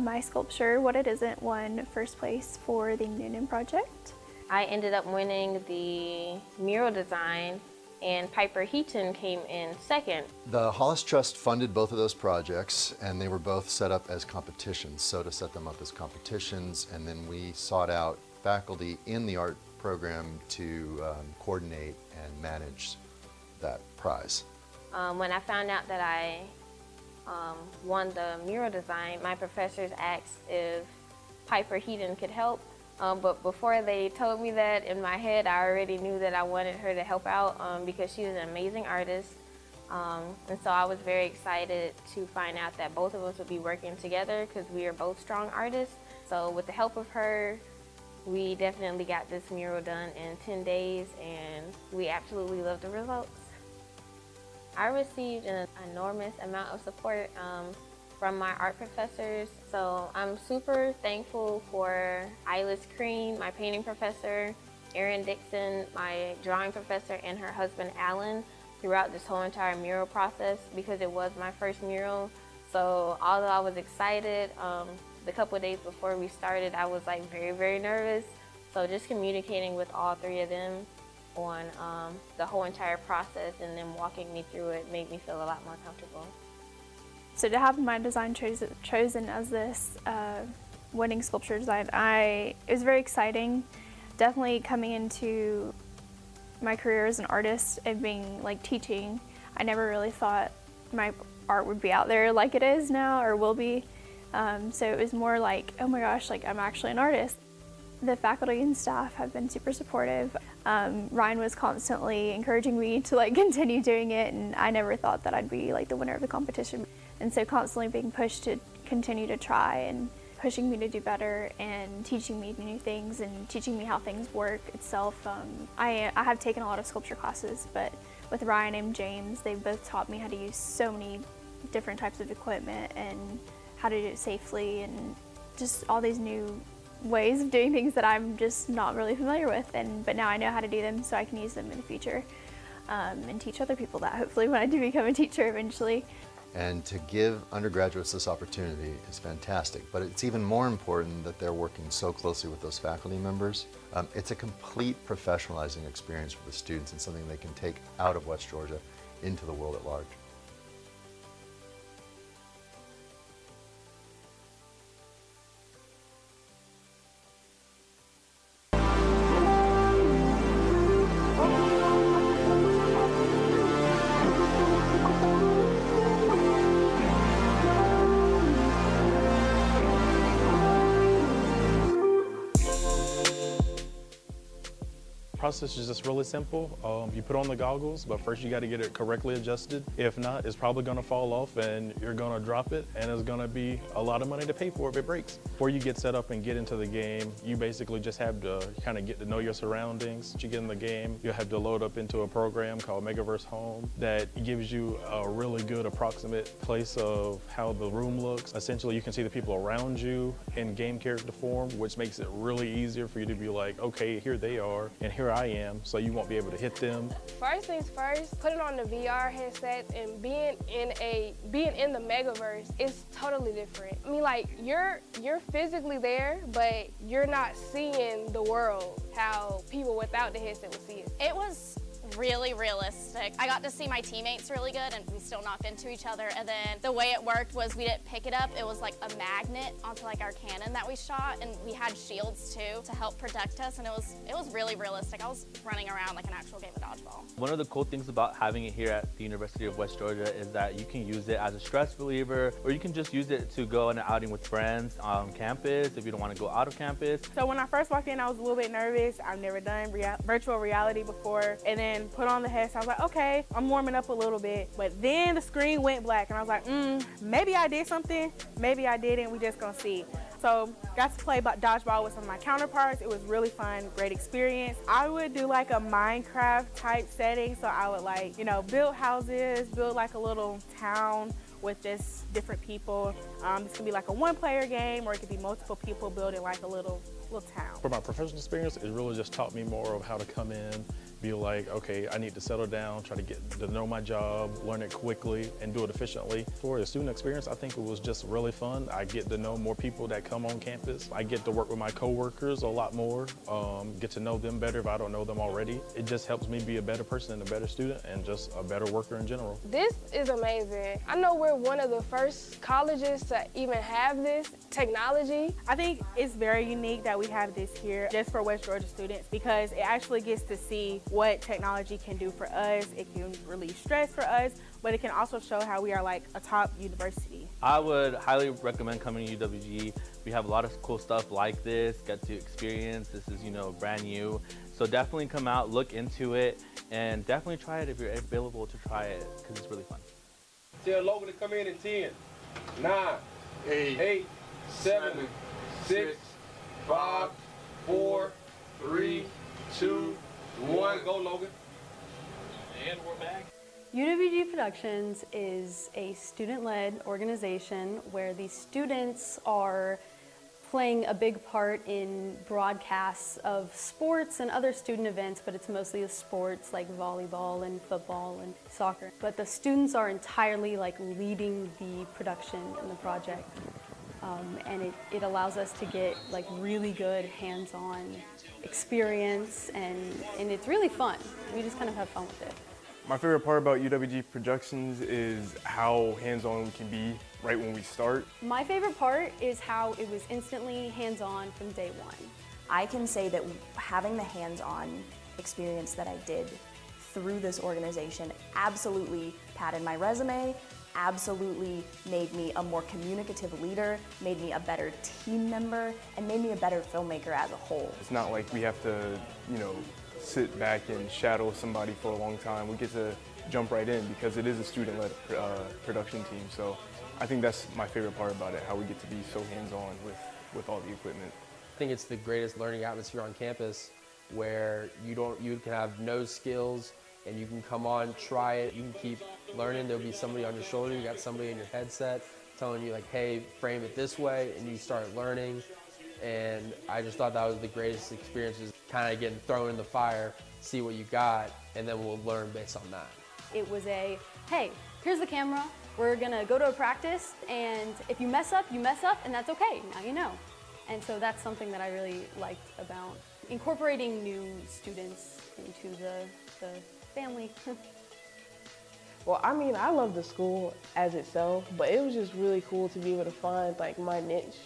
My sculpture, What It Isn't, won first place for the Noonan project. I ended up winning the mural design, and Piper Heaton came in second. The Hollis Trust funded both of those projects, and they were both set up as competitions. So to set them up as competitions, and then we sought out faculty in the art program to coordinate and manage that prize. When I found out that I won the mural design, my professors asked if Piper Heaton could help. But before they told me that, in my head, I already knew that I wanted her to help out because she's an amazing artist. And so I was very excited to find out that both of us would be working together because we are both strong artists. So with the help of her, we definitely got this mural done in 10 days, and we absolutely love the results. I received an enormous amount of support from my art professors. So I'm super thankful for Ilis Crean, my painting professor, Erin Dixon, my drawing professor, and her husband Alan throughout this whole entire mural process, because it was my first mural. So although I was excited, the couple of days before we started, I was like very, very nervous. So just communicating with all three of them on the whole entire process and then walking me through it made me feel a lot more comfortable. So to have my design chosen as this winning sculpture design, it was very exciting. Definitely coming into my career as an artist and being like teaching, I never really thought my art would be out there like it is now or will be. So it was more like, oh my gosh, like I'm actually an artist. The faculty and staff have been super supportive. Ryan was constantly encouraging me to like continue doing it, and I never thought that I'd be like the winner of the competition. And so constantly being pushed to continue to try and pushing me to do better and teaching me new things and teaching me how things work itself. I have taken a lot of sculpture classes, but with Ryan and James, they both taught me how to use so many different types of equipment and how to do it safely and just all these new ways of doing things that I'm just not really familiar with. But now I know how to do them so I can use them in the future and teach other people that, hopefully, when I do become a teacher eventually. And to give undergraduates this opportunity is fantastic, but it's even more important that they're working so closely with those faculty members. It's a complete professionalizing experience for the students and something they can take out of West Georgia into the world at large. Process is just really simple. You put on the goggles, but first you got to get it correctly adjusted. If not, it's probably going to fall off and you're going to drop it, and it's going to be a lot of money to pay for if it breaks. Before you get set up and get into the game, you basically just have to kind of get to know your surroundings. Once you get in the game, you have to load up into a program called Megaverse Home that gives you a really good approximate place of how the room looks. Essentially, you can see the people around you in game character form, which makes it really easier for you to be like, okay, here they are, and here I am, so you won't be able to hit them. First things first, putting on the VR headset and being in the Megaverse is totally different. I mean, like, you're physically there, but you're not seeing the world how people without the headset would see it. It was really realistic. I got to see my teammates really good, and we still knocked into each other. And then the way it worked was we didn't pick it up. It was like a magnet onto like our cannon that we shot, and we had shields too to help protect us. And it was really realistic. I was running around like an actual game of dodgeball. One of the cool things about having it here at the University of West Georgia is that you can use it as a stress reliever, or you can just use it to go on an outing with friends on campus if you don't want to go out of campus. So when I first walked in, I was a little bit nervous. I've never done virtual reality before, and then put on the headset. I was like, okay, I'm warming up a little bit. But then the screen went black, and I was like, maybe I did something, maybe I didn't, we just gonna see. So got to play dodgeball with some of my counterparts. It was really fun, great experience. I would do like a Minecraft type setting. So I would like, build houses, build like a little town with just different people. This could be like a one-player game, or it could be multiple people building like a little town. For my professional experience, it really just taught me more of how to come in be like, okay, I need to settle down, try to get to know my job, learn it quickly, and do it efficiently. For a student experience, I think it was just really fun. I get to know more people that come on campus. I get to work with my coworkers a lot more, get to know them better if I don't know them already. It just helps me be a better person and a better student and just a better worker in general. This is amazing. I know we're one of the first colleges to even have this technology. I think it's very unique that we have this here just for West Georgia students because it actually gets to see what technology can do for us. It can relieve stress for us, but it can also show how we are like a top university. I would highly recommend coming to UWG. We have a lot of cool stuff like this, get to experience. This is, brand new. So definitely come out, look into it, and definitely try it if you're available to try it because it's really fun. Tell Logan to come in 10, 9, 8, 7, 6, 5, 4, 3, 2, 1. Go, Logan. And we're back. UWG Productions is a student-led organization where the students are playing a big part in broadcasts of sports and other student events, but it's mostly the sports like volleyball and football and soccer. But the students are entirely leading the production and the project. And it allows us to get really good hands-on experience and it's really fun. We just kind of have fun with it. My favorite part about UWG Productions is how hands-on we can be right when we start. My favorite part is how it was instantly hands-on from day one. I can say that having the hands-on experience that I did through this organization absolutely padded my resume, absolutely made me a more communicative leader, made me a better team member, and made me a better filmmaker as a whole. It's not like we have to, sit back and shadow somebody for a long time. We get to jump right in because it is a student-led production team. So I think that's my favorite part about it, how we get to be so hands-on with all the equipment. I think it's the greatest learning atmosphere on campus where you can have no skills and you can come on, try it, you can keep learning. There'll be somebody on your shoulder, you got somebody in your headset telling you hey, frame it this way, and you start learning. And I just thought that was the greatest experience, is kind of getting thrown in the fire, see what you got, and then we'll learn based on that. It was hey, here's the camera, we're gonna go to a practice, and if you mess up, and that's okay, now you know. And so that's something that I really liked about incorporating new students into the family. Well, I mean, I love the school as itself, but it was just really cool to be able to find my niche.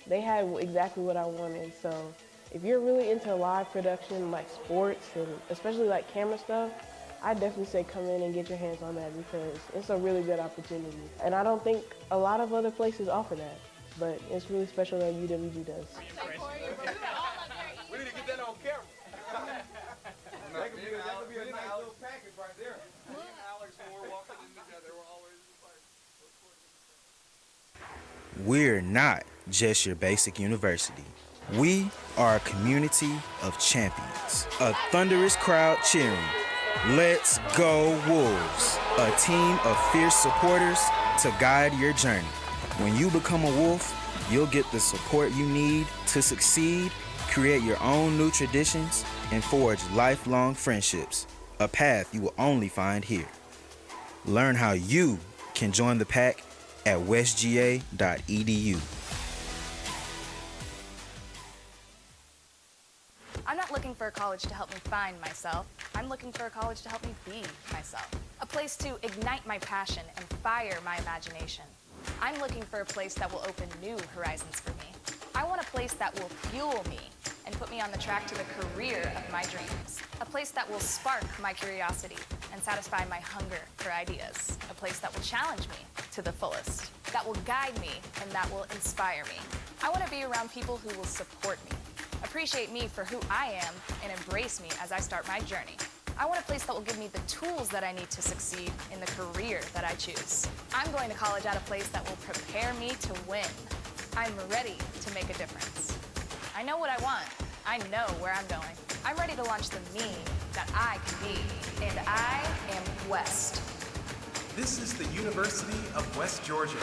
They had exactly what I wanted. So if you're really into live production, like sports, and especially camera stuff, I definitely say come in and get your hands on that because it's a really good opportunity. And I don't think a lot of other places offer that, but it's really special that UWG does. We need to get that on camera. That could be a nice little package right there. Me and Alex were walking in together. We're always We're not just your basic university. We are a community of champions, a thunderous crowd cheering. Let's go Wolves, a team of fierce supporters to guide your journey. When you become a Wolf, you'll get the support you need to succeed, create your own new traditions, and forge lifelong friendships, a path you will only find here. Learn how you can join the pack at westga.edu. I'm not looking for a college to help me find myself. I'm looking for a college to help me be myself. A place to ignite my passion and fire my imagination. I'm looking for a place that will open new horizons for me. I want a place that will fuel me and put me on the track to the career of my dreams. A place that will spark my curiosity and satisfy my hunger for ideas. A place that will challenge me to the fullest, that will guide me and that will inspire me. I want to be around people who will support me, appreciate me for who I am, and embrace me as I start my journey. I want a place that will give me the tools that I need to succeed in the career that I choose. I'm going to college at a place that will prepare me to win. I'm ready to make a difference. I know what I want. I know where I'm going. I'm ready to launch the me that I can be, and I am West. This is the University of West Georgia.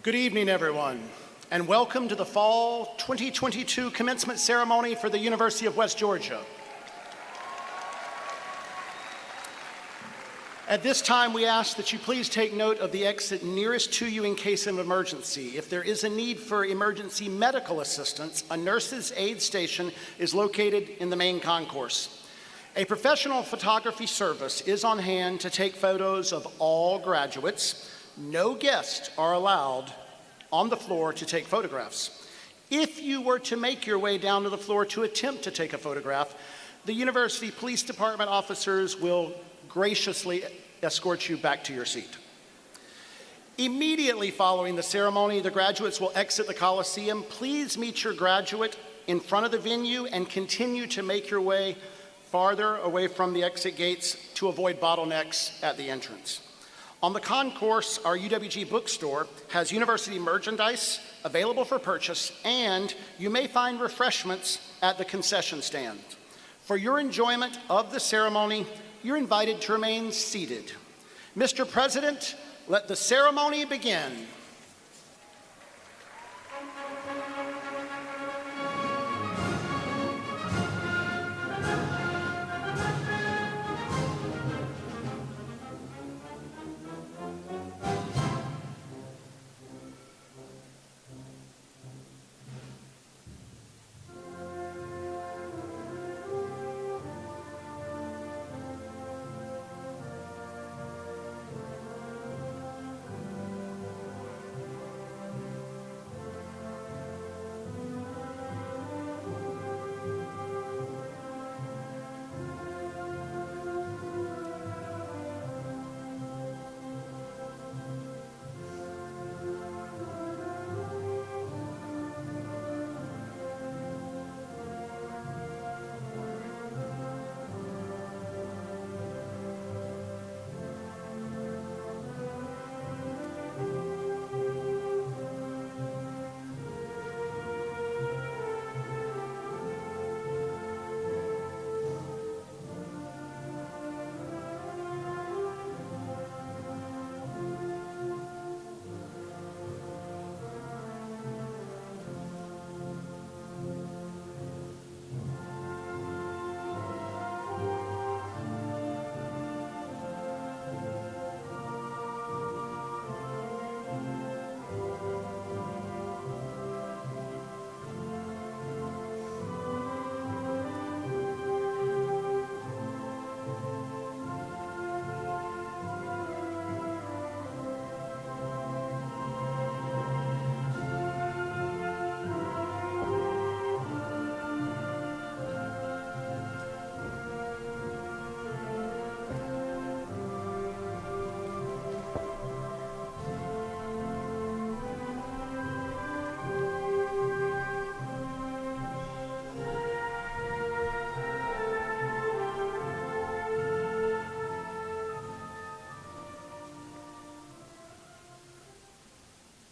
Good evening, everyone, and welcome to the Fall 2022 Commencement Ceremony for the University of West Georgia. At this time, we ask that you please take note of the exit nearest to you in case of emergency. If there is a need for emergency medical assistance, a nurse's aid station is located in the main concourse. A professional photography service is on hand to take photos of all graduates. No guests are allowed on the floor to take photographs. If you were to make your way down to the floor to attempt to take a photograph, the University Police Department officers will graciously escort you back to your seat. Immediately following the ceremony, the graduates will exit the Coliseum. Please meet your graduate in front of the venue and continue to make your way farther away from the exit gates to avoid bottlenecks at the entrance. On the concourse, our UWG bookstore has university merchandise available for purchase, and you may find refreshments at the concession stand. For your enjoyment of the ceremony, you're invited to remain seated. Mr. President, let the ceremony begin.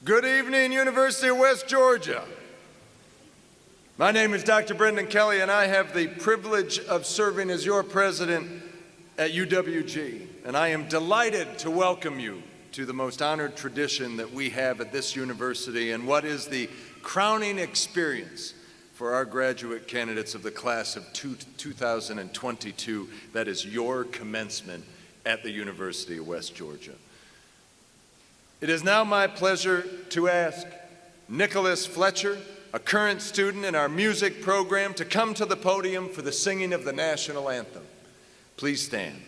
Good evening, University of West Georgia. My name is Dr. Brendan Kelly, and I have the privilege of serving as your president at UWG. And I am delighted to welcome you to the most honored tradition that we have at this university and what is the crowning experience for our graduate candidates of the class of 2022. That is your commencement at the University of West Georgia. It is now my pleasure to ask Nicholas Fletcher, a current student in our music program, to come to the podium for the singing of the national anthem. Please stand.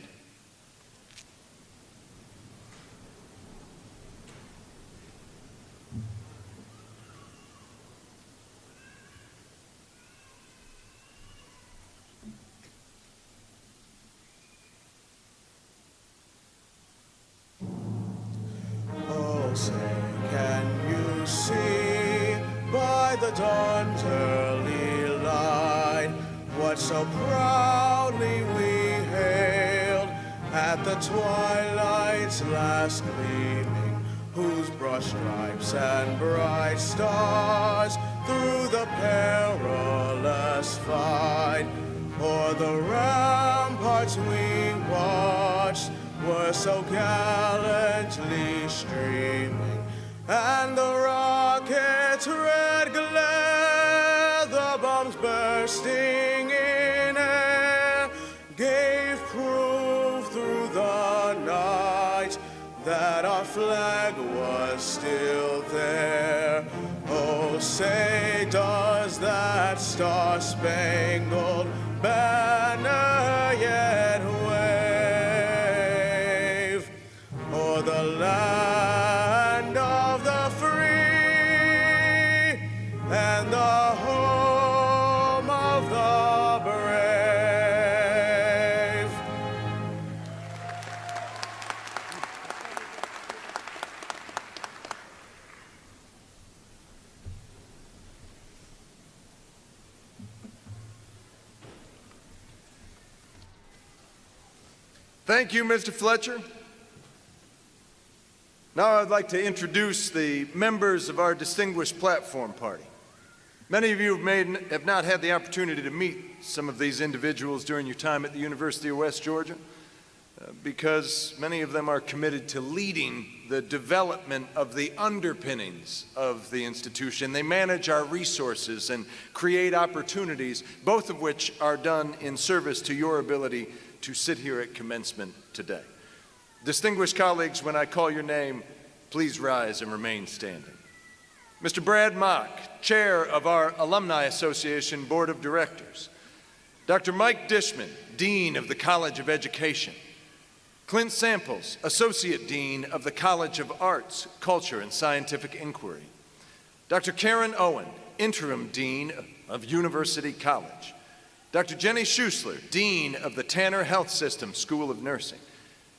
Say, can you see by the dawn's early light what so proudly we hailed at the twilight's last gleaming, whose brush stripes and bright stars through the perilous fight o'er the ramparts we watched were so gallantly streaming, and the that red glare, the bombs bursting in air, gave proof through the night that our flag was still there. Oh, say does that star-spangled banner yet wave o'er the land of the free and the home of the brave? Thank you, Mr. Fletcher. Now I'd like to introduce the members of our distinguished platform party. Many of you have not had the opportunity to meet some of these individuals during your time at the University of West Georgia because many of them are committed to leading the development of the underpinnings of the institution. They manage our resources and create opportunities, both of which are done in service to your ability to sit here at commencement today. Distinguished colleagues, when I call your name, please rise and remain standing. Mr. Brad Mock, Chair of our Alumni Association Board of Directors. Dr. Mike Dishman, Dean of the College of Education. Clint Samples, Associate Dean of the College of Arts, Culture, and Scientific Inquiry. Dr. Karen Owen, Interim Dean of University College. Dr. Jenny Schusler, Dean of the Tanner Health System School of Nursing.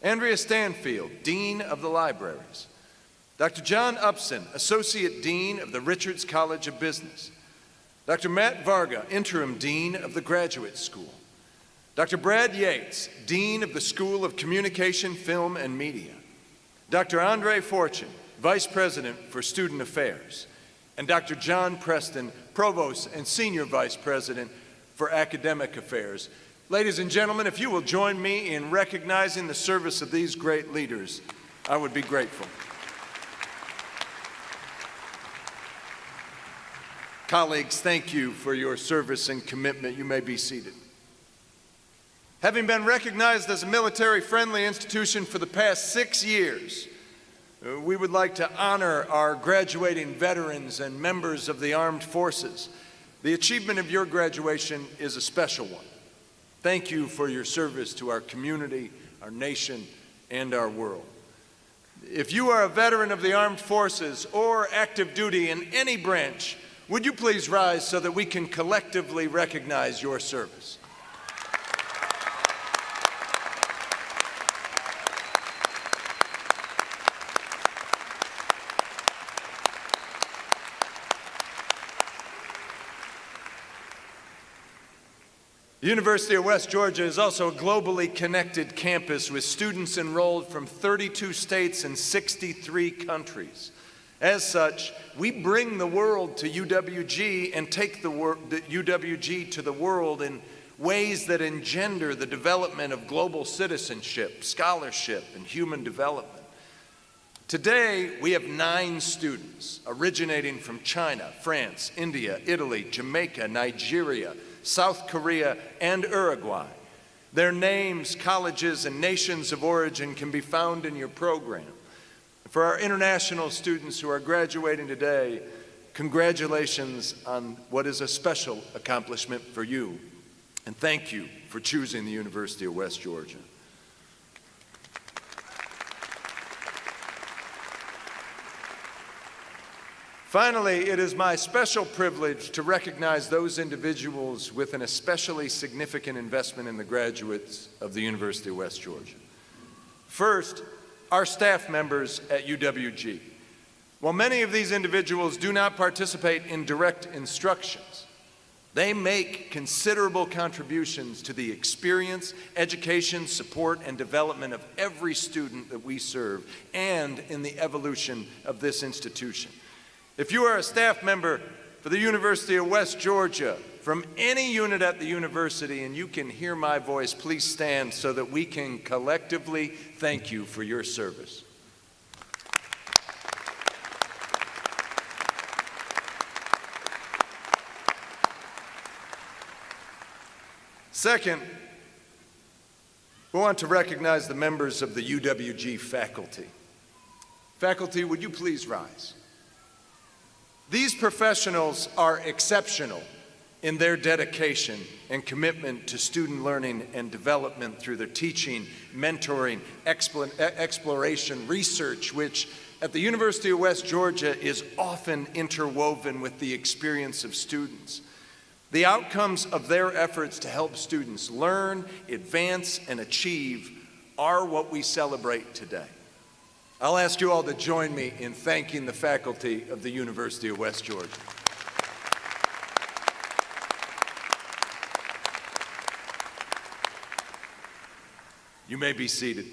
Andrea Stanfield, Dean of the Libraries. Dr. John Upson, Associate Dean of the Richards College of Business. Dr. Matt Varga, Interim Dean of the Graduate School. Dr. Brad Yates, Dean of the School of Communication, Film, and Media. Dr. Andre Fortune, Vice President for Student Affairs. And Dr. John Preston, Provost and Senior Vice President for Academic Affairs. Ladies and gentlemen, if you will join me in recognizing the service of these great leaders, I would be grateful. Colleagues, thank you for your service and commitment. You may be seated. Having been recognized as a military-friendly institution for the past 6 years, we would like to honor our graduating veterans and members of the armed forces. The achievement of your graduation is a special one. Thank you for your service to our community, our nation, and our world. If you are a veteran of the armed forces or active duty in any branch, would you please rise so that we can collectively recognize your service? The University of West Georgia is also a globally connected campus with students enrolled from 32 states and 63 countries. As such, we bring the world to UWG and take the UWG to the world in ways that engender the development of global citizenship, scholarship, and human development. Today, we have 9 students originating from China, France, India, Italy, Jamaica, Nigeria, South Korea, and Uruguay. Their names, colleges, and nations of origin can be found in your program. For our international students who are graduating today, congratulations on what is a special accomplishment for you, and thank you for choosing the University of West Georgia. Finally, it is my special privilege to recognize those individuals with an especially significant investment in the graduates of the University of West Georgia. First, our staff members at UWG. While many of these individuals do not participate in direct instructions, they make considerable contributions to the experience, education, support, and development of every student that we serve and in the evolution of this institution. If you are a staff member for the University of West Georgia, from any unit at the university, and you can hear my voice, please stand so that we can collectively thank you for your service. Second, we want to recognize the members of the UWG faculty. Faculty, would you please rise? These professionals are exceptional in their dedication and commitment to student learning and development through their teaching, mentoring, exploration, research, which at the University of West Georgia is often interwoven with the experience of students. The outcomes of their efforts to help students learn, advance, and achieve are what we celebrate today. I'll ask you all to join me in thanking the faculty of the University of West Georgia. You may be seated.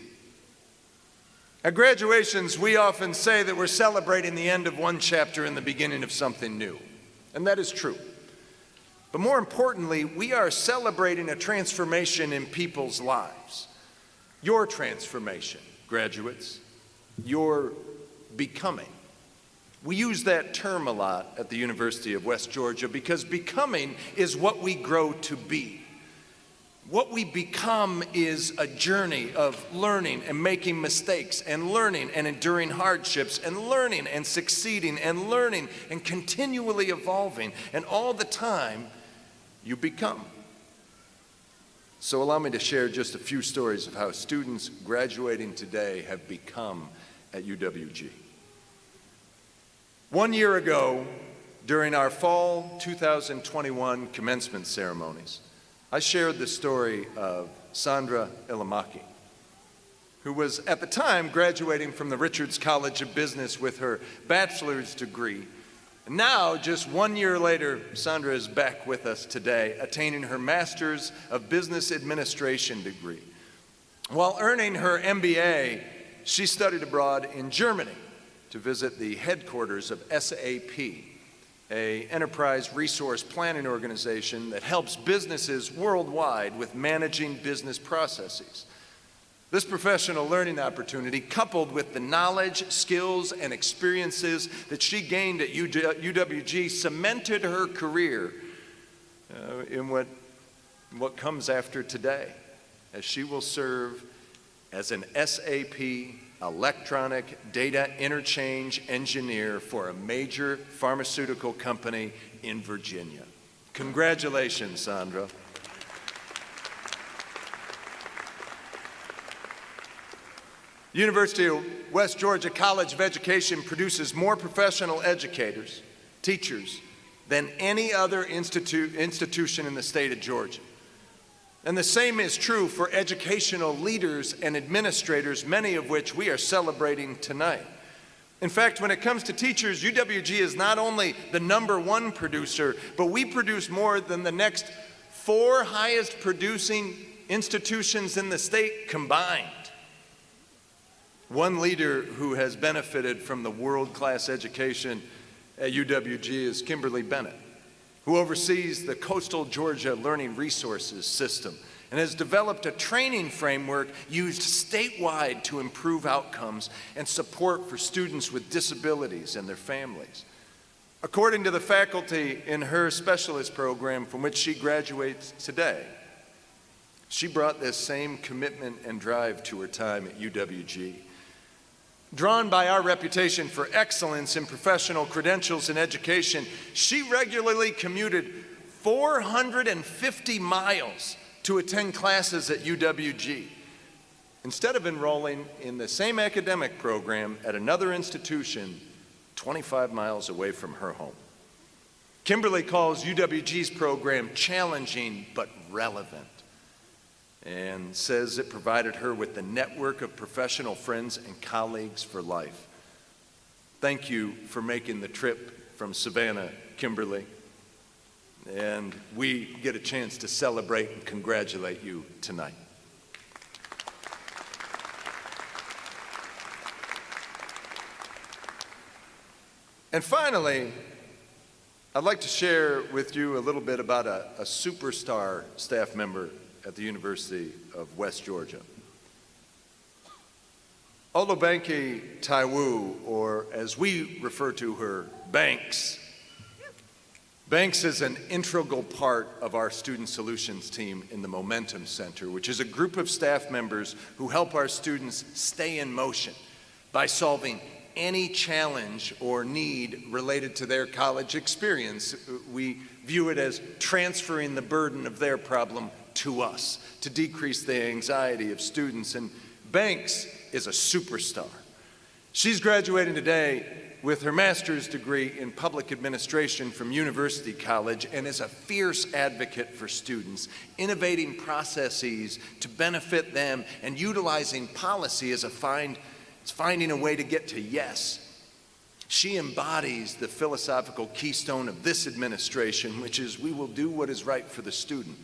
At graduations, we often say that we're celebrating the end of one chapter and the beginning of something new. And that is true. But more importantly, we are celebrating a transformation in people's lives. Your transformation, graduates. Your becoming. We use that term a lot at the University of West Georgia because becoming is what we grow to be. What we become is a journey of learning and making mistakes and learning and enduring hardships and learning and succeeding and learning and continually evolving. And all the time, you become. So allow me to share just a few stories of how students graduating today have become at UWG. 1 year ago, during our fall 2021 commencement ceremonies, I shared the story of Sandra Ilamaki, who was at the time graduating from the Richards College of Business with her bachelor's degree. And now, just 1 year later, Sandra is back with us today, attaining her Master's of Business Administration degree. While earning her MBA, she studied abroad in Germany to visit the headquarters of SAP, an enterprise resource planning organization that helps businesses worldwide with managing business processes. This professional learning opportunity, coupled with the knowledge, skills, and experiences that she gained at UWG, cemented her career in what comes after today, as she will serve as an SAP electronic data interchange engineer for a major pharmaceutical company in Virginia. Congratulations, Sandra. University of West Georgia College of Education produces more professional educators, teachers, than any other institution in the state of Georgia. And the same is true for educational leaders and administrators, many of which we are celebrating tonight. In fact, when it comes to teachers, UWG is not only the #1 producer, but we produce more than the next 4 highest producing institutions in the state combined. One leader who has benefited from the world-class education at UWG is Kimberly Bennett, who oversees the Coastal Georgia Learning Resources System and has developed a training framework used statewide to improve outcomes and support for students with disabilities and their families. According to the faculty in her specialist program from which she graduates today, she brought this same commitment and drive to her time at UWG. Drawn by our reputation for excellence in professional credentials and education, she regularly commuted 450 miles to attend classes at UWG. Instead of enrolling in the same academic program at another institution 25 miles away from her home. Kimberly calls UWG's program challenging but relevant, and says it provided her with the network of professional friends and colleagues for life. Thank you for making the trip from Savannah, Kimberly. And we get a chance to celebrate and congratulate you tonight. And finally, I'd like to share with you a little bit about a superstar staff member at the University of West Georgia. Olubanke Taiwo, or as we refer to her, Banks, Banks is an integral part of our Student Solutions team in the Momentum Center, which is a group of staff members who help our students stay in motion by solving any challenge or need related to their college experience. We view it as transferring the burden of their problem to us to decrease the anxiety of students. And Banks is a superstar. She's graduating today with her master's degree in public administration from University College and is a fierce advocate for students, innovating processes to benefit them and utilizing policy as finding a way to get to yes. She embodies the philosophical keystone of this administration, which is we will do what is right for the student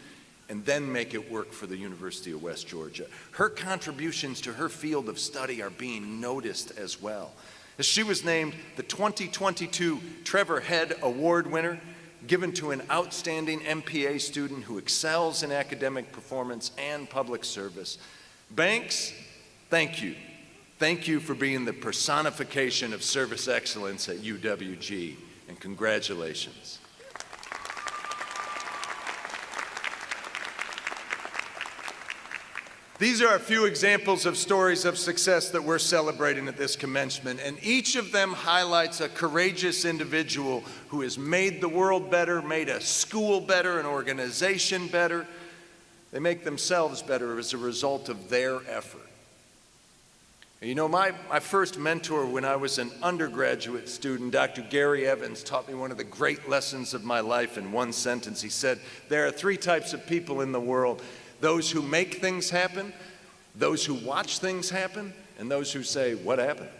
and then make it work for the University of West Georgia. Her contributions to her field of study are being noticed as well, as she was named the 2022 Trevor Head Award winner, given to an outstanding MPA student who excels in academic performance and public service. Banks, thank you. Thank you for being the personification of service excellence at UWG, and congratulations. These are a few examples of stories of success that we're celebrating at this commencement, and each of them highlights a courageous individual who has made the world better, made a school better, an organization better. They make themselves better as a result of their effort. You know, my first mentor when I was an undergraduate student, Dr. Gary Evans, taught me one of the great lessons of my life in one sentence. He said, there are three types of people in the world: those who make things happen, those who watch things happen, and those who say, what happened?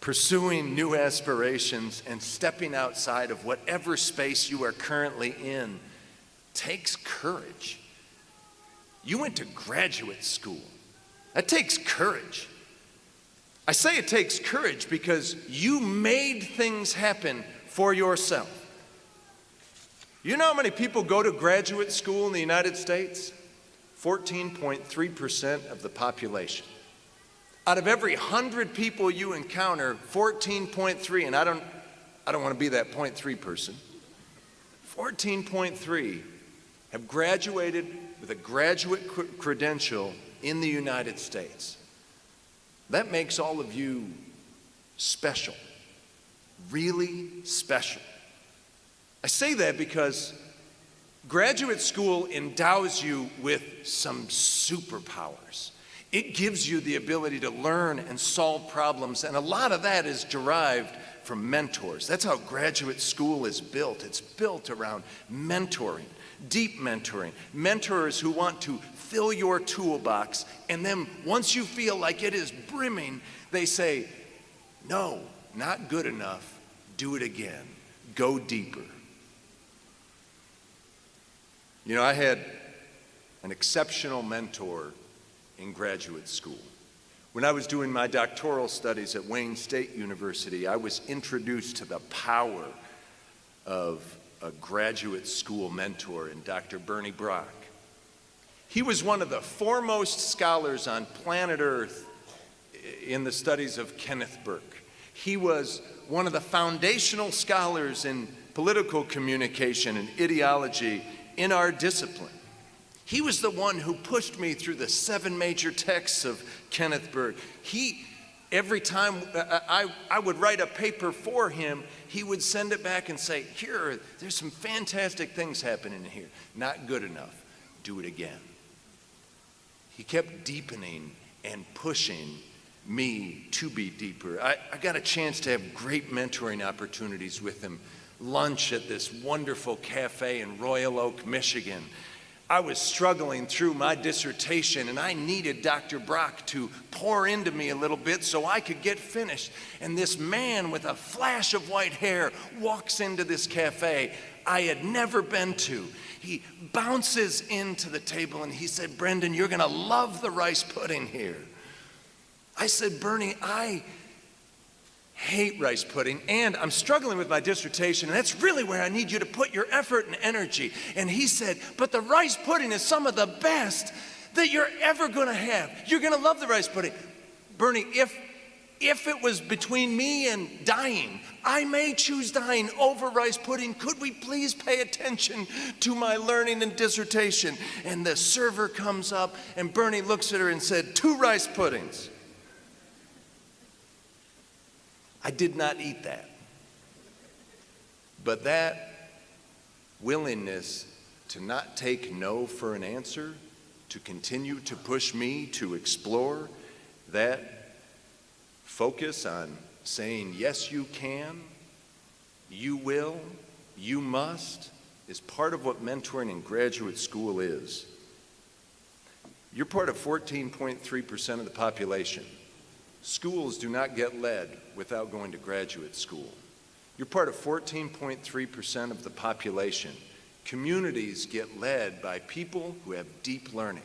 Pursuing new aspirations and stepping outside of whatever space you are currently in takes courage. You went to graduate school. That takes courage. I say it takes courage because you made things happen for yourself. You know how many people go to graduate school in the United States? 14.3% of the population. Out of every 100 people you encounter, 14.3, and I don't want to be that 0.3 person, 14.3 have graduated with a graduate credential in the United States. That makes all of you special, really special. I say that because graduate school endows you with some superpowers. It gives you the ability to learn and solve problems, and a lot of that is derived from mentors. That's how graduate school is built. It's built around mentoring, deep mentoring, mentors who want to fill your toolbox, and then once you feel like it is brimming, they say, no, not good enough, do it again, go deeper. You know, I had an exceptional mentor in graduate school. When I was doing my doctoral studies at Wayne State University, I was introduced to the power of a graduate school mentor in Dr. Bernie Brock. He was one of the foremost scholars on planet Earth in the studies of Kenneth Burke. He was one of the foundational scholars in political communication and ideology in our discipline. He was the one who pushed me through the 7 major texts of Kenneth Burke. Every time I would write a paper for him, he would send it back and say, there's some fantastic things happening here. Not good enough. Do it again. He kept deepening and pushing me to be deeper. I got a chance to have great mentoring opportunities with him. Lunch at this wonderful cafe in Royal Oak, Michigan. I was struggling through my dissertation, and I needed Dr. Brock to pour into me a little bit so I could get finished. And this man with a flash of white hair walks into this cafe I had never been to. He bounces into the table and he said, Brendan, you're going to love the rice pudding here. I said, Bernie, I hate rice pudding, and I'm struggling with my dissertation, and that's really where I need you to put your effort and energy. And he said, but the rice pudding is some of the best that you're ever going to have. You're going to love the rice pudding. Bernie, If it was between me and dying, I may choose dying over rice pudding. Could we please pay attention to my learning and dissertation? And the server comes up, and Bernie looks at her and said, 2 rice puddings. I did not eat that. But that willingness to not take no for an answer, to continue to push me to explore, that focus on saying, yes, you can, you will, you must, is part of what mentoring in graduate school is. You're part of 14.3% of the population. Schools do not get led without going to graduate school. You're part of 14.3% of the population. Communities get led by people who have deep learning.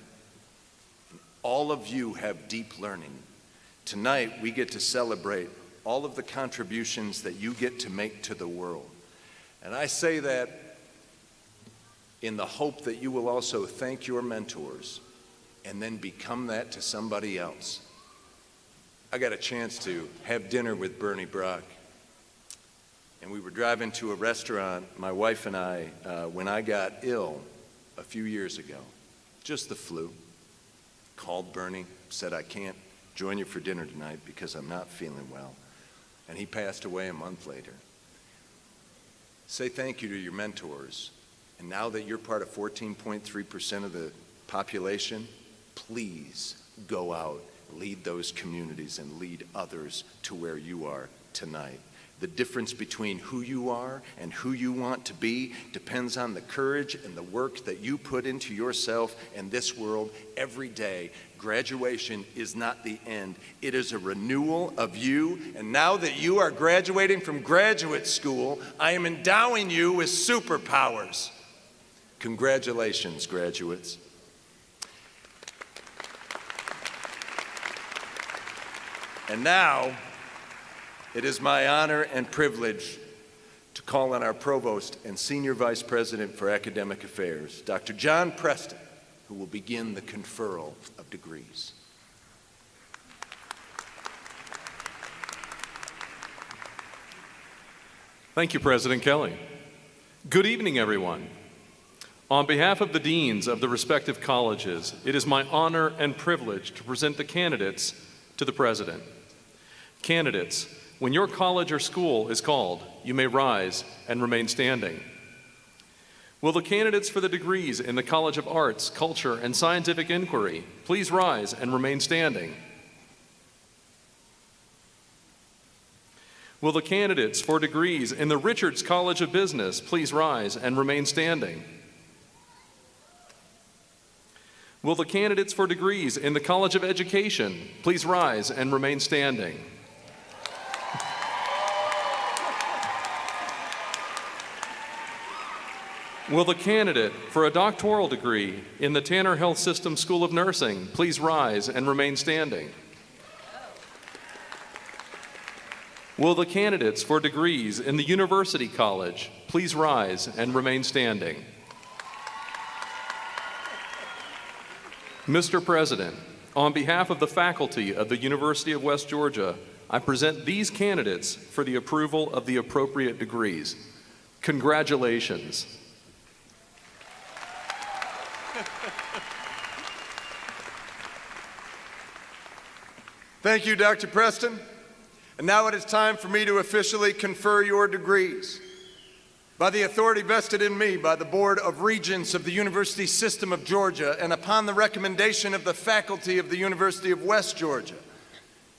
And all of you have deep learning. Tonight, we get to celebrate all of the contributions that you get to make to the world. And I say that in the hope that you will also thank your mentors and then become that to somebody else. I got a chance to have dinner with Bernie Brock, and we were driving to a restaurant, my wife and I, when I got ill a few years ago, just the flu. Called Bernie, said, I can't join you for dinner tonight because I'm not feeling well. And he passed away a month later. Say thank you to your mentors. And now that you're part of 14.3% of the population, please go out, lead those communities, and lead others to where you are tonight. The difference between who you are and who you want to be depends on the courage and the work that you put into yourself and this world every day. Graduation is not the end. It is a renewal of you. And now that you are graduating from graduate school, I am endowing you with superpowers. Congratulations, graduates. And now, it is my honor and privilege to call on our Provost and Senior Vice President for Academic Affairs, Dr. John Preston, who will begin the conferral of degrees. Thank you, President Kelly. Good evening, everyone. On behalf of the deans of the respective colleges, it is my honor and privilege to present the candidates to the President. Candidates, when your college or school is called, you may rise and remain standing. Will the candidates for the degrees in the College of Arts, Culture, and Scientific Inquiry please rise and remain standing? Will the candidates for degrees in the Richards College of Business please rise and remain standing? Will the candidates for degrees in the College of Education please rise and remain standing? Will the candidate for a doctoral degree in the Tanner Health System School of Nursing please rise and remain standing? Will the candidates for degrees in the University College please rise and remain standing? Mr. President, on behalf of the faculty of the University of West Georgia, I present these candidates for the approval of the appropriate degrees. Congratulations. Thank you, Dr. Preston. And now it is time for me to officially confer your degrees. By the authority vested in me by the Board of Regents of the University System of Georgia and upon the recommendation of the faculty of the University of West Georgia,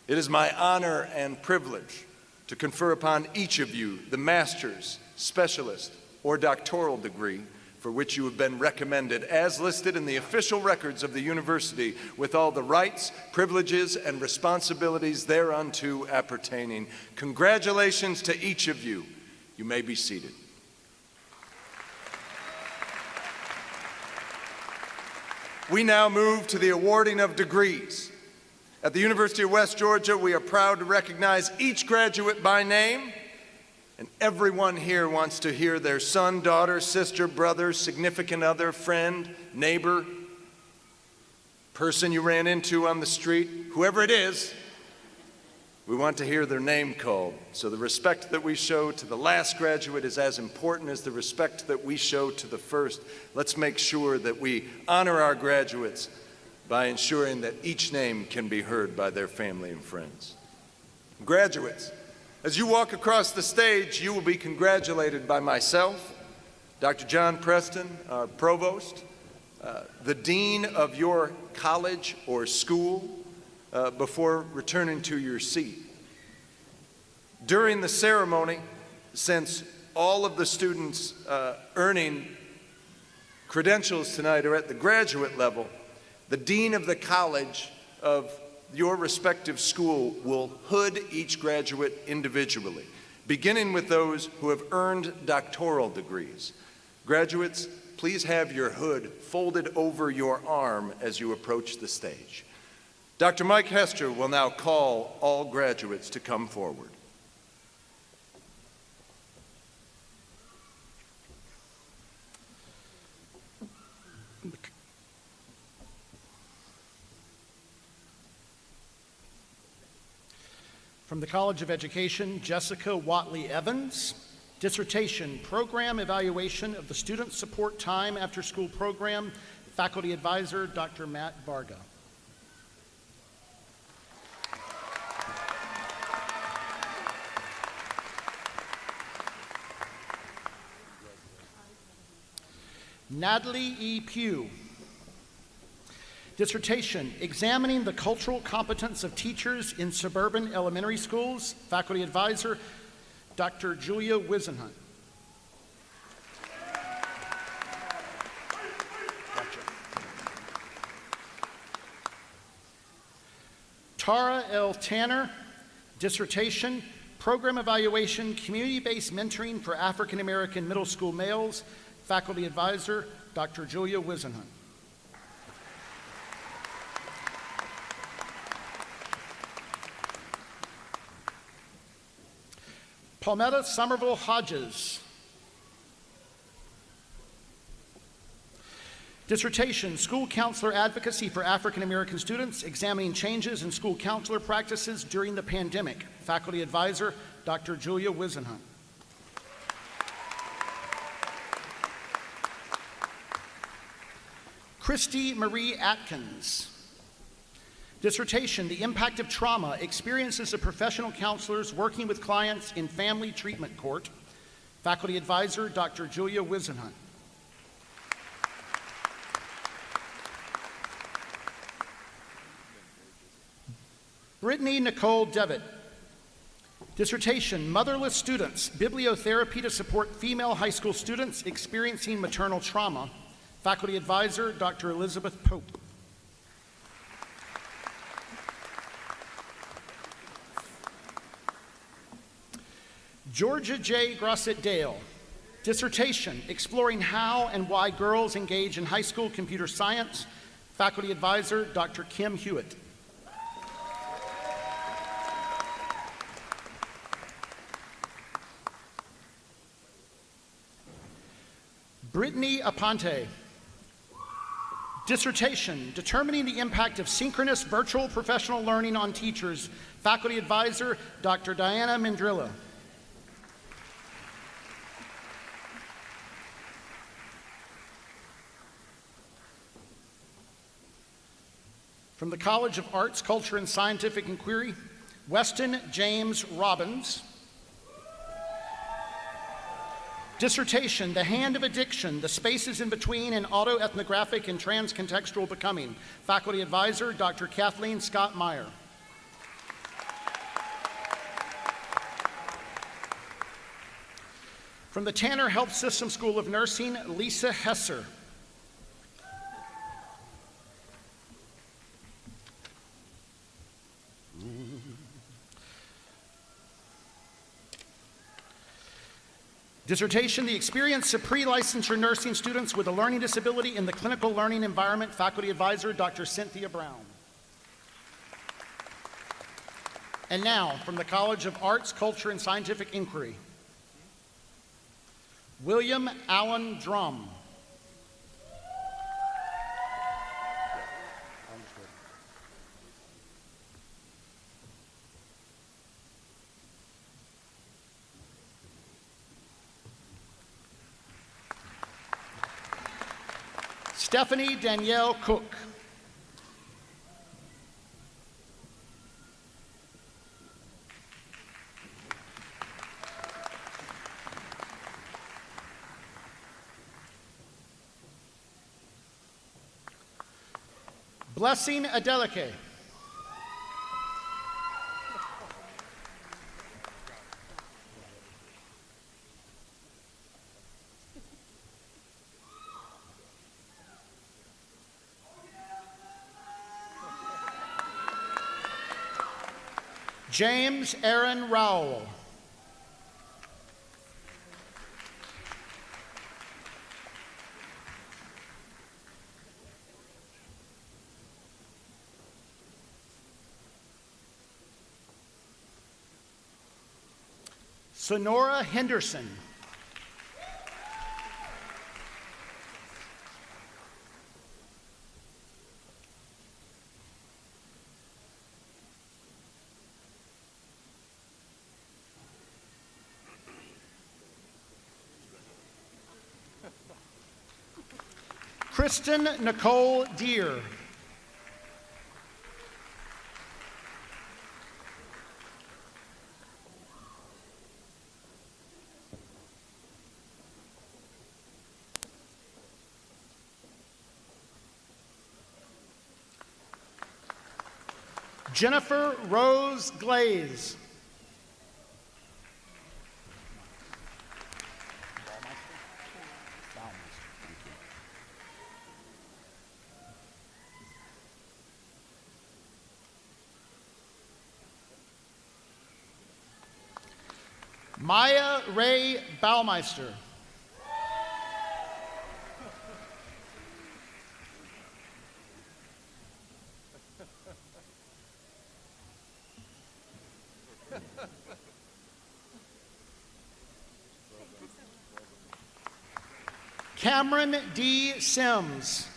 it is my honor and privilege to confer upon each of you the master's, specialist, or doctoral degree for which you have been recommended as listed in the official records of the university with all the rights, privileges, and responsibilities thereunto appertaining. Congratulations to each of you. You may be seated. We now move to the awarding of degrees. At the University of West Georgia, we are proud to recognize each graduate by name. And everyone here wants to hear their son, daughter, sister, brother, significant other, friend, neighbor, person you ran into on the street, whoever it is, We want to hear their name called. So the respect that we show to the last graduate is as important as the respect that we show to the first. Let's make sure that we honor our graduates by ensuring that each name can be heard by their family and friends. Graduates, as you walk across the stage, you will be congratulated by myself, Dr. John Preston, our provost, the dean of your college or school, before returning to your seat. During the ceremony, since all of the students earning credentials tonight are at the graduate level, the dean of the college of your respective school will hood each graduate individually, beginning with those who have earned doctoral degrees. Graduates, please have your hood folded over your arm as you approach the stage. Dr. Mike Hester will now call all graduates to come forward. From the College of Education, Jessica Watley Evans. Dissertation, Program Evaluation of the Student Support Time After School Program. Faculty Advisor, Dr. Matt Varga. Natalie E. Pugh. Dissertation, Examining the Cultural Competence of Teachers in Suburban Elementary Schools. Faculty Advisor, Dr. Julia Wisenhunt. Tara L. Tanner. Dissertation, Program Evaluation, Community-Based Mentoring for African American Middle School Males. Faculty Advisor, Dr. Julia Wisenhunt. Palmetta Somerville Hodges. Dissertation, School Counselor Advocacy for African American Students, Examining Changes in School Counselor Practices During the Pandemic. Faculty Advisor, Dr. Julia Wisenhunt. Christy Marie Atkins. Dissertation, The Impact of Trauma, Experiences of Professional Counselors Working with Clients in Family Treatment Court. Faculty Advisor, Dr. Julia Wisenhunt. Brittany Nicole Devitt. Dissertation, Motherless Students, Bibliotherapy to Support Female High School Students Experiencing Maternal Trauma. Faculty Advisor, Dr. Elizabeth Pope. Georgia J. Grossett-Dale. Dissertation, Exploring How and Why Girls Engage in High School Computer Science. Faculty Advisor, Dr. Kim Hewitt. Brittany Aponte. Dissertation, Determining the Impact of Synchronous Virtual Professional Learning on Teachers. Faculty Advisor, Dr. Diana Mendrilla. From the College of Arts, Culture, and Scientific Inquiry, Weston James Robbins. Dissertation, The Hand of Addiction, The Spaces in Between in Autoethnographic and Transcontextual Becoming. Faculty Advisor, Dr. Kathleen Scott Meyer. From the Tanner Health System School of Nursing, Lisa Hesser. Dissertation, The Experience of Pre-Licensure Nursing Students with a Learning Disability in the Clinical Learning Environment. Faculty Advisor, Dr. Cynthia Brown. And now, from the College of Arts, Culture, and Scientific Inquiry, William Allen Drum. Stephanie Danielle Cook. Blessing Adeleke. James Aaron Rowell. Sonora Henderson. Kristen Nicole Deere. Jennifer Rose Glaze. Maya Ray Baumeister. Cameron D. Sims.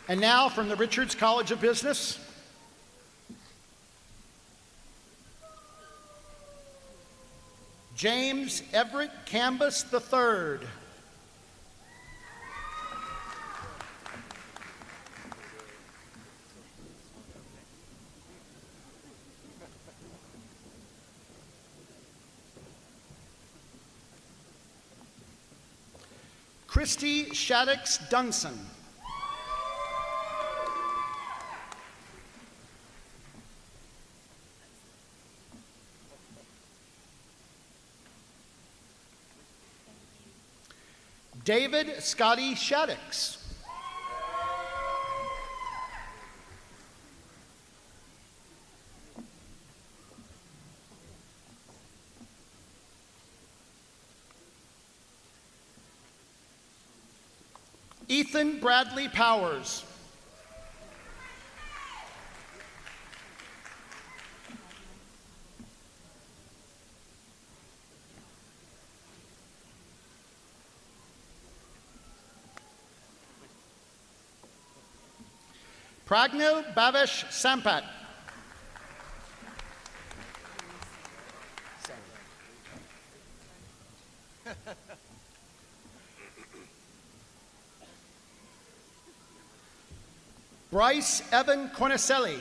And now from the Richards College of Business, James Everett Cambus III. Christy Shaddix Dunson. David Scotty Shaddix. Ethan Bradley Powers. Pragno Bhavesh Sampat. Bryce Evan Cornicelli.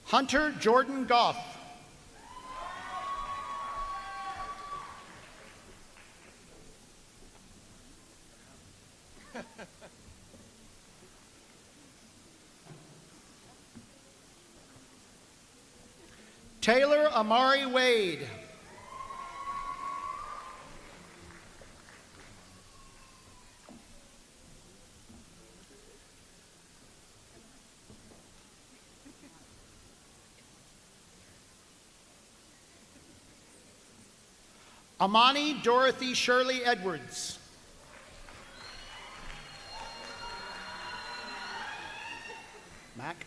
Hunter Jordan Goff. Taylor Amari Wade. Amani Dorothy Shirley Edwards. Mac.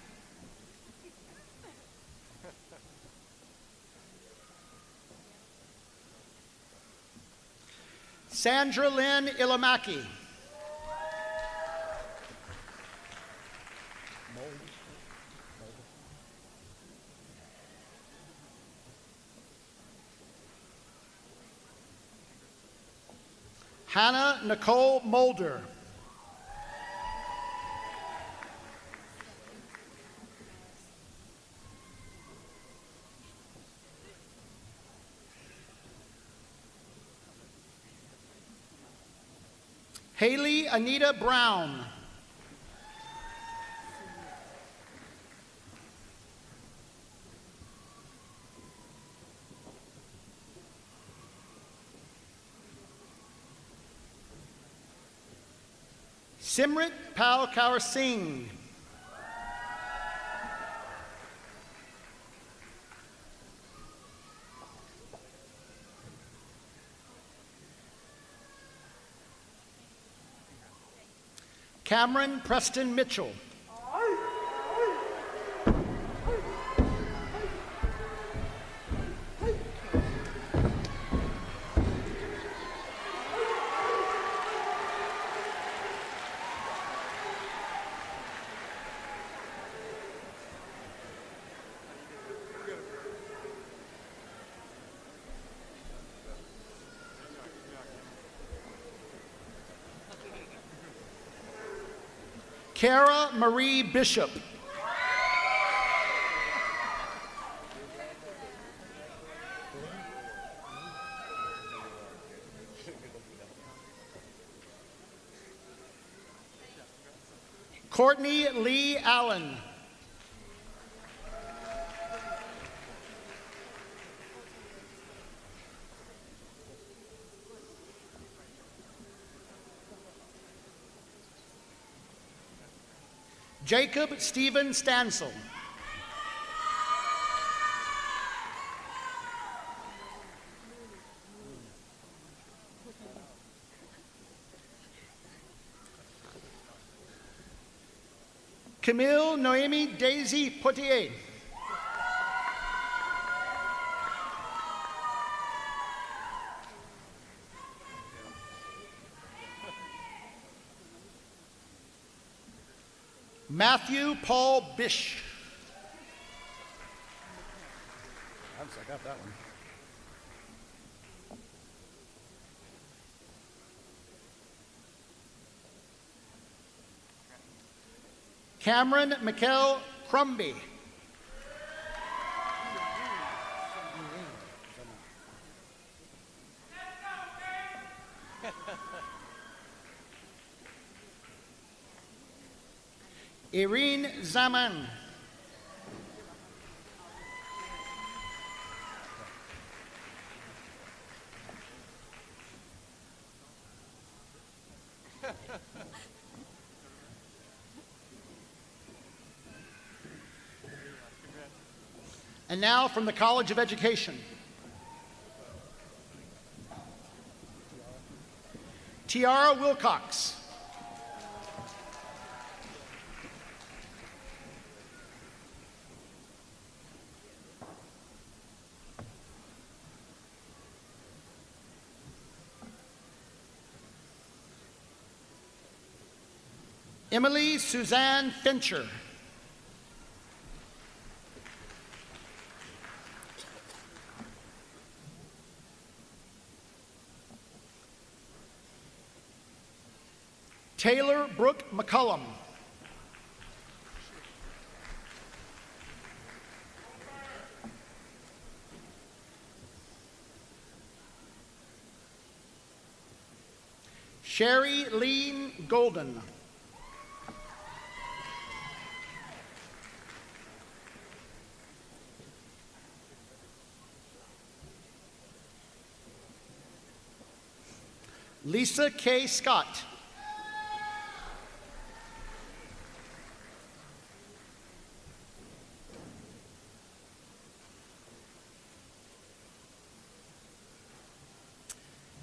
Sandra Lynn Ilamaki. Hannah Nicole Mulder. Haley Anita Brown. Simrit Pal Kaur Singh. Cameron Preston Mitchell. Kara Marie Bishop. Courtney Lee Allen. Jacob Stephen Stansel. Camille Noemi Daisy Potier. Matthew Paul Bish. I got that one. Cameron Mikkel Crumby. Irene Zaman. And now from the College of Education. Tiara Wilcox. Emily Suzanne Fincher. Taylor Brooke McCullum. Sherry Lean Golden. Lisa K. Scott.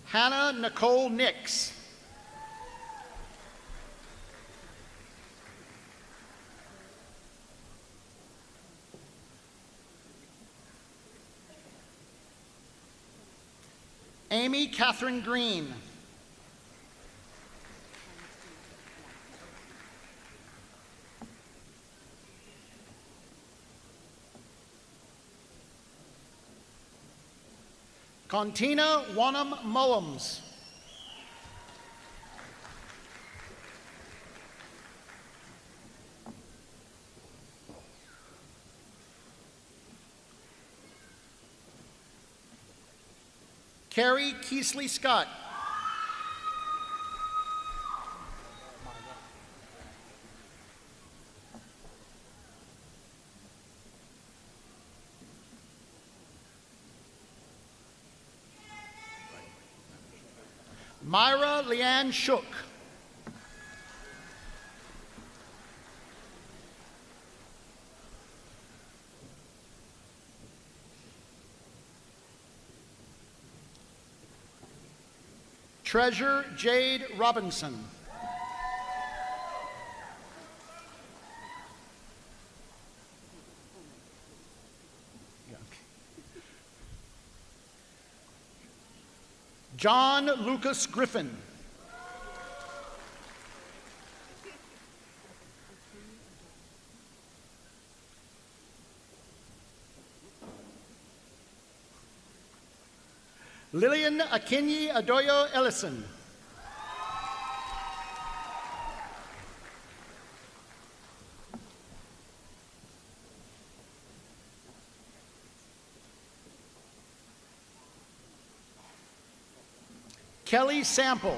Hannah Nicole Nix. Amy Catherine Green. Contina Wanham Mullums. Carrie Keesley Scott. Myra Leanne Shook. Treasure Jade Robinson. John Lucas Griffin. Lillian Akinyi Adoyo Ellison. Kelly Sample.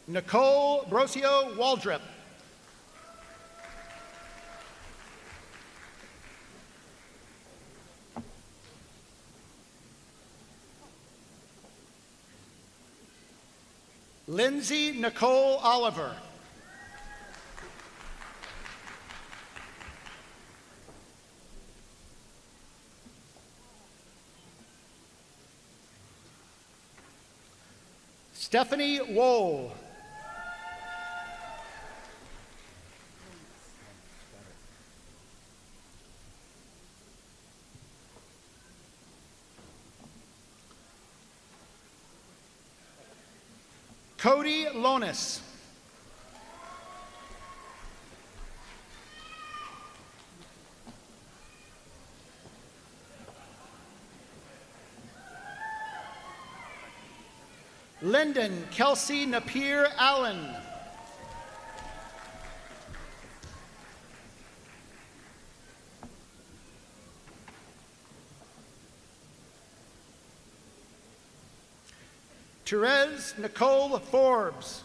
Nicole Brosio Waldrep. Lindsay Nicole Oliver. Stephanie Wohl. Cody Lonis. Lyndon Kelsey Napier Allen. Therese Nicole Forbes.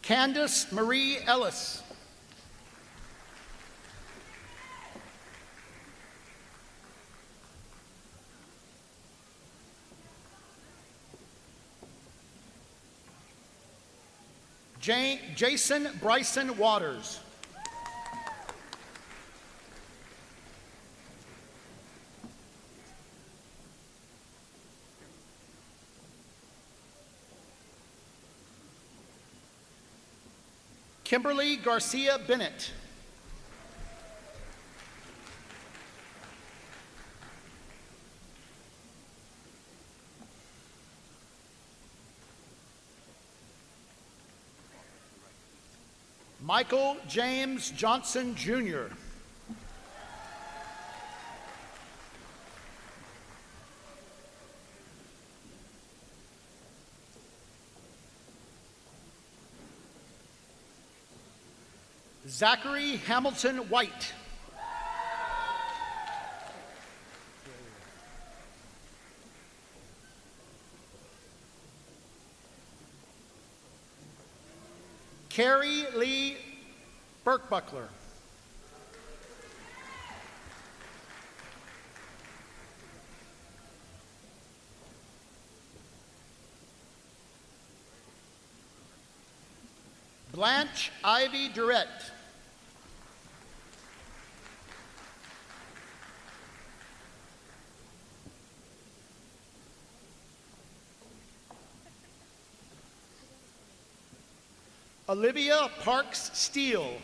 Candace Marie Ellis. Jason Bryson Waters. Kimberly Garcia Bennett. Michael James Johnson, Jr. Zachary Hamilton White. Carrie Lee Burkbuckler. Blanche Ivy Durrett. Olivia Parks Steele.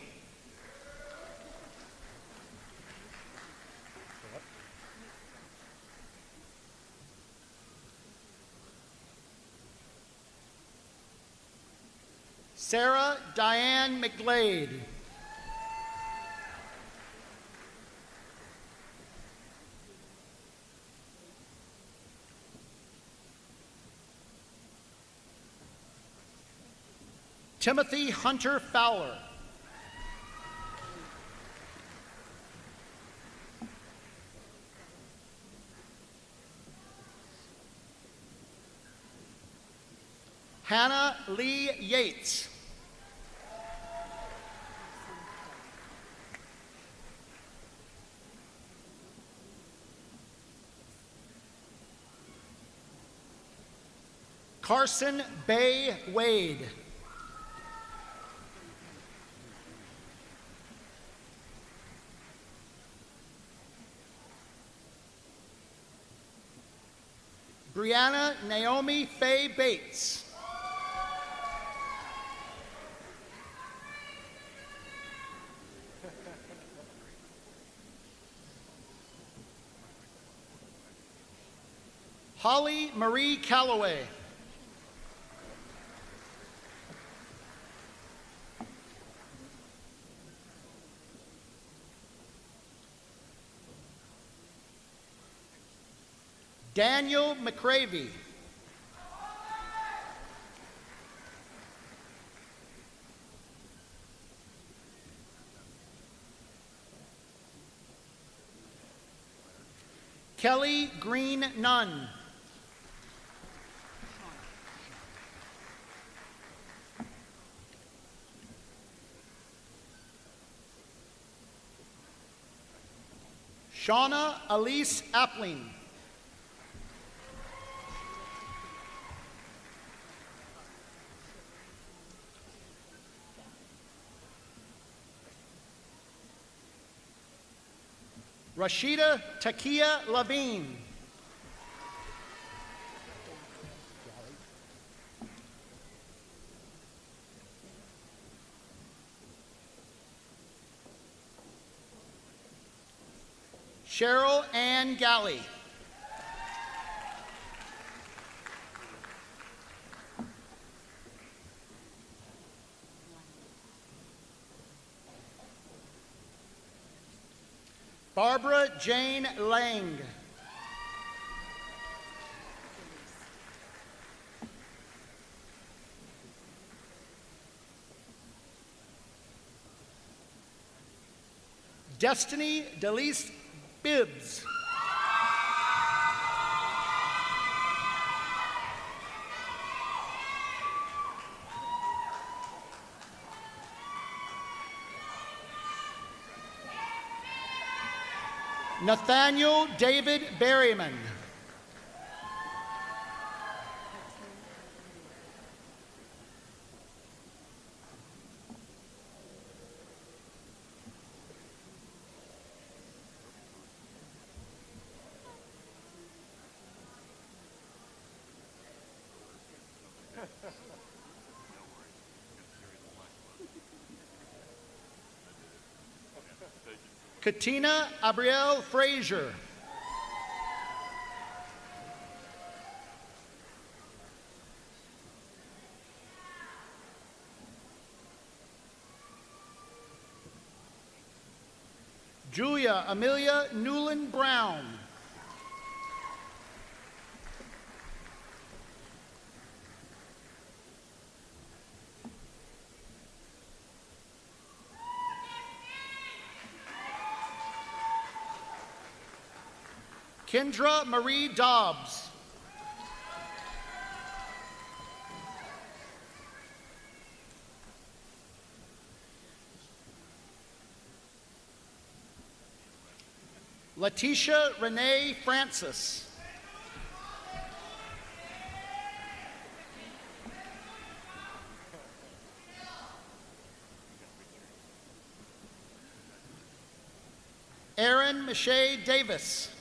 Sarah Diane McGlade. Timothy Hunter Fowler. Hannah Lee Yates. Carson Bay Wade. Brianna Naomi Faye Bates. Holly Marie Calloway. Daniel McCravey. Kelly Green Nunn. Shauna Elise Appling. Rashida Takia Levine. Cheryl Ann Galley. Barbara Jane Lang. Destiny Delise Bibbs. Nathaniel David Berryman. Katina Abrielle Frazier. Julia Amelia Newland Brown. Kendra Marie Dobbs. Letitia Renee Francis. Erin Miche Davis.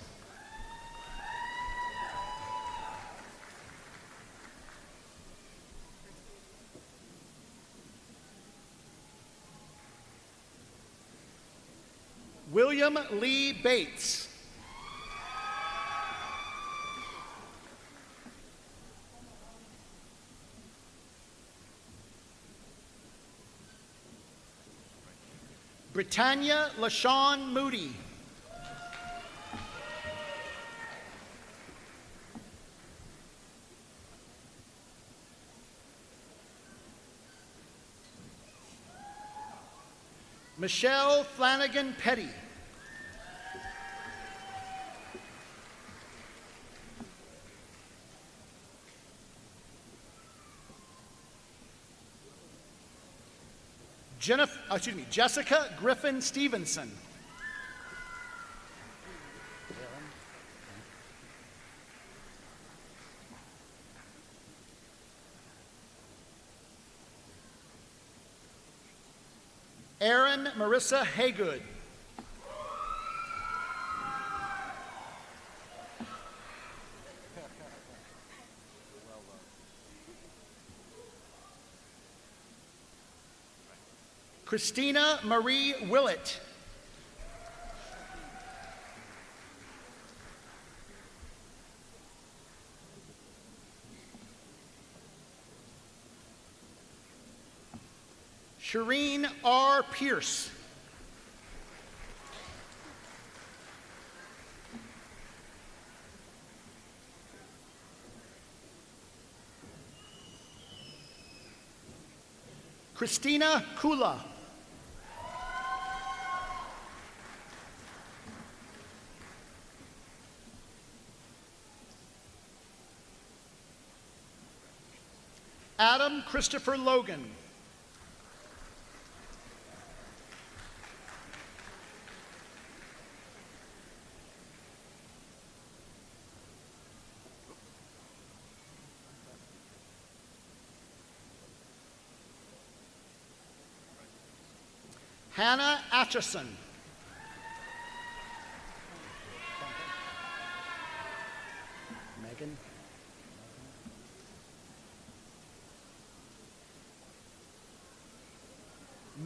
William Lee Bates. Britannia LaShawn Moody. Michelle Flanagan Petty. Jessica Griffin Stevenson. Erin Marissa Haygood. Christina Marie Willett. Shireen R. Pierce. Christina Kula. Adam Christopher Logan. Hannah Atchison. Megan.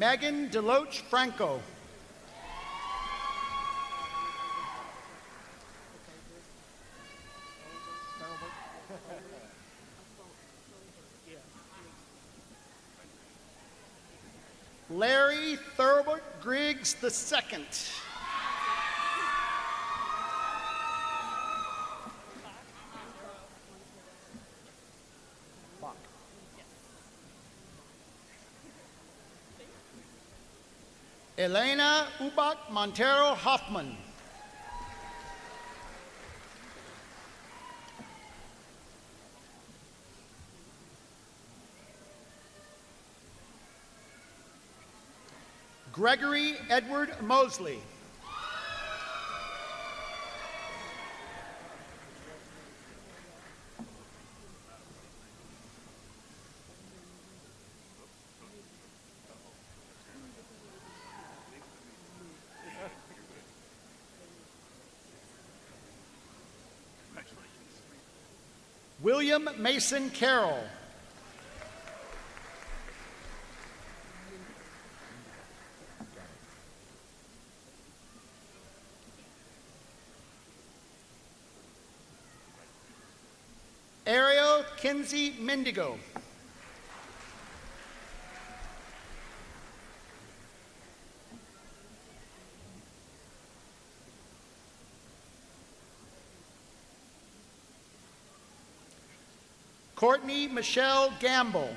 Megan Deloach Franco. Larry Thurber Griggs II. Elena Ubak Montero Hoffman. Gregory Edward Mosley. William Mason Carroll. Ariel Kinsey Mendigo. Courtney Michelle Gamble.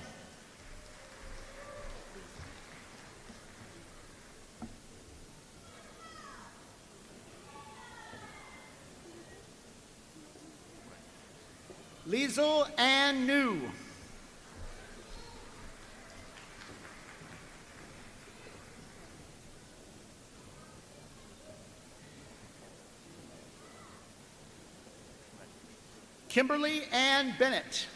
Liesel Ann New. Kimberly Ann Bennett.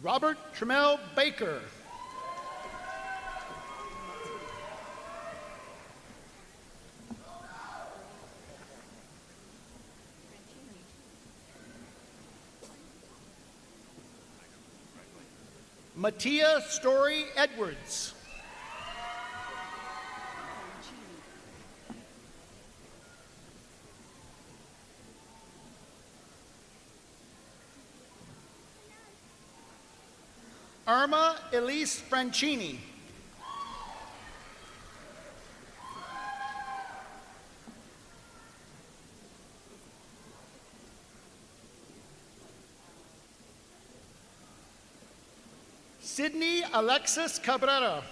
Robert Tremel Baker. Mattia Story Edwards. Irma Elise Francini. Sydney Alexis Cabrera.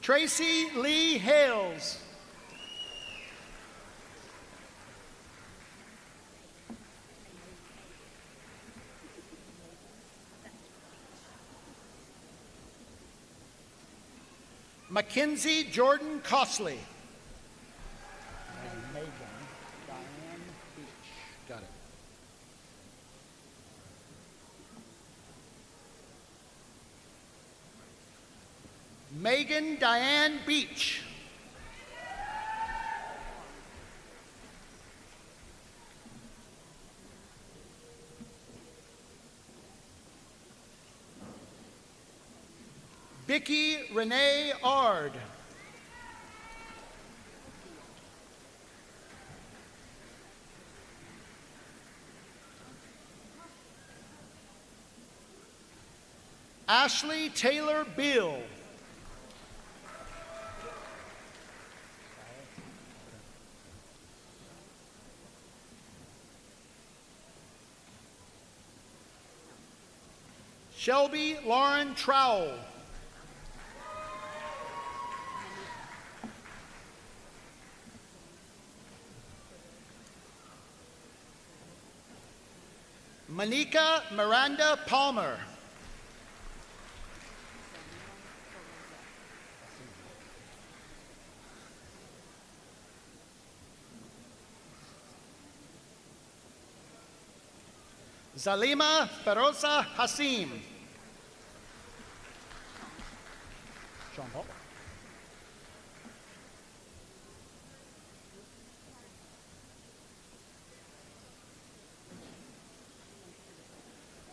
Tracy Lee Hales. Mackenzie Jordan Costley. Got it. Megan Diane Beach. Vicky Renee Ard. Ashley Taylor Bill. Shelby Lauren Trowell. Monica Miranda Palmer. Zalima Feroza Hasim. Sean Paul.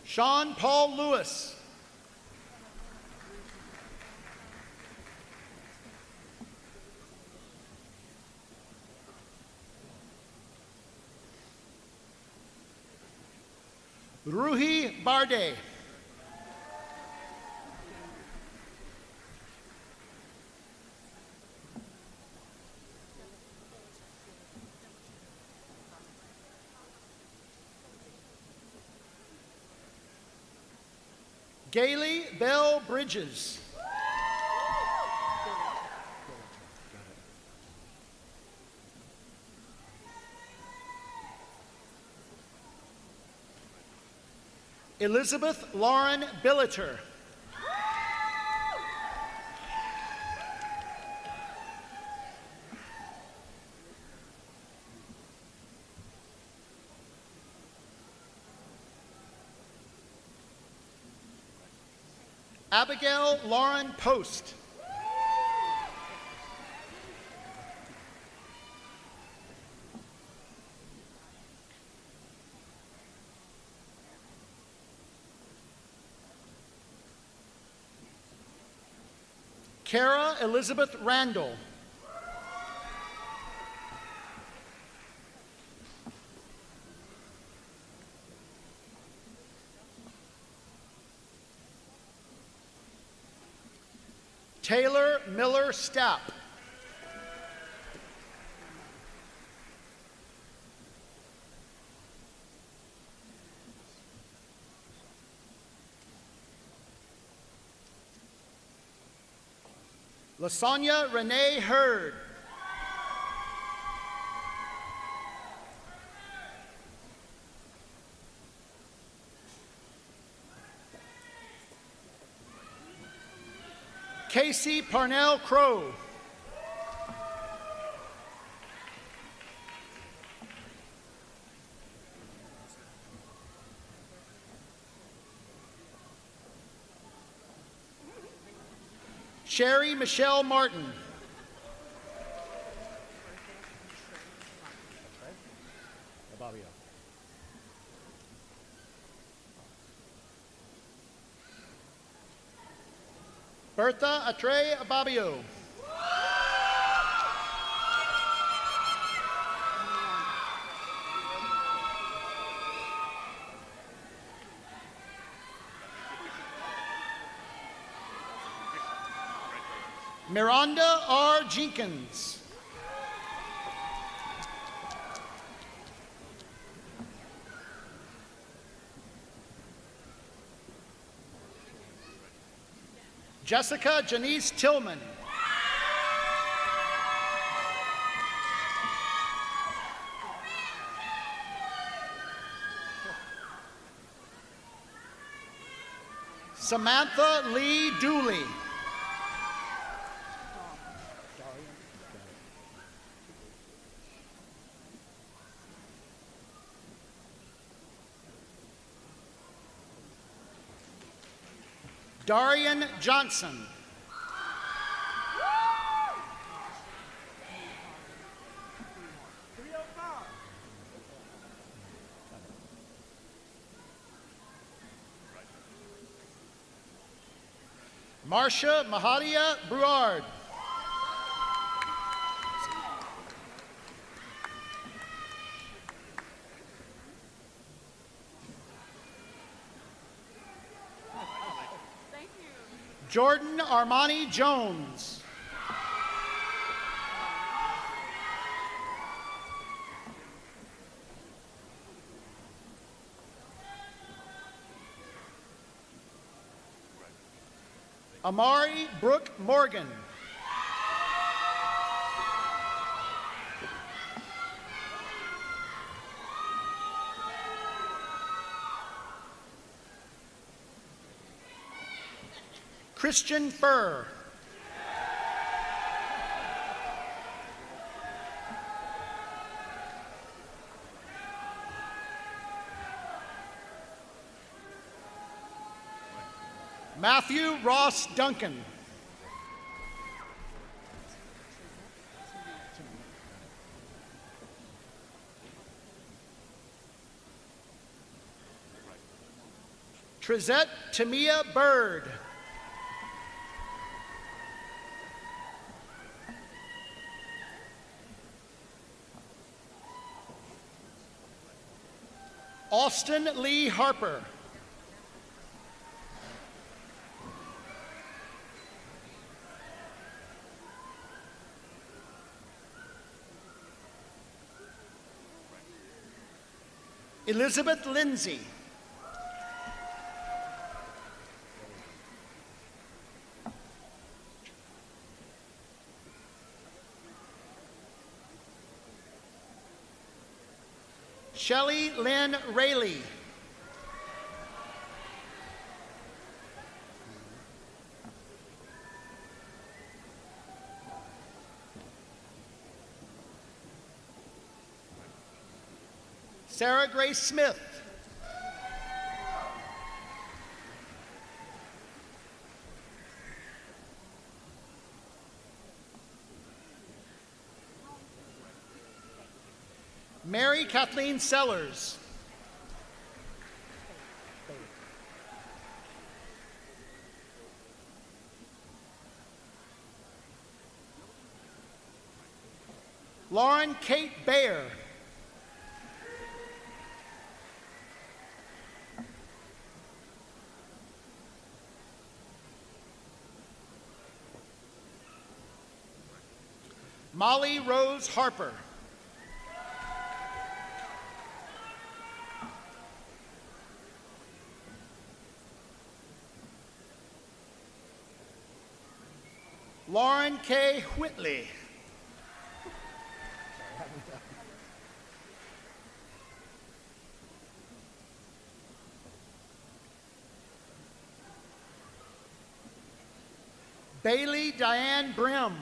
Sean Paul Lewis. Ruhi Barde. Gailey Bell Bridges. Elizabeth Lauren Billiter. Abigail Lauren Post. Kara Elizabeth Randall. Taylor Miller Stapp. Lasagna Renee Hurd. Casey Parnell Crow. Sherry Michelle Martin. Bertha Atre Ababio. Miranda R. Jenkins. Jessica Janice Tillman. Samantha Lee Dooley. Darian Johnson. Marcia Mahadia Bruard. Jordan Armani Jones. Amari Brooke Morgan. Christian Furr. Matthew Ross Duncan. Trizette Tamia Bird. Austin Lee Harper. Elizabeth Lindsay. Shelley Lynn Rayleigh. Sarah Grace Smith. Mary Kathleen Sellers. Lauren Kate Bayer. Molly Rose Harper. Lauren K. Whitley. Bailey Diane Brim.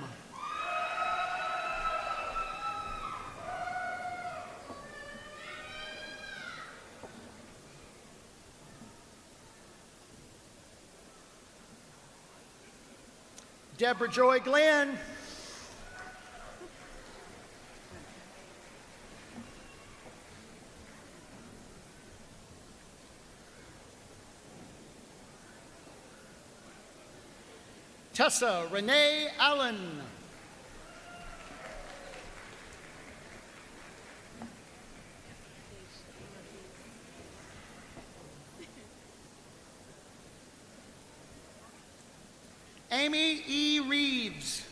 Deborah Joy Glenn. Tessa Renee Allen. Amy E. Reeves.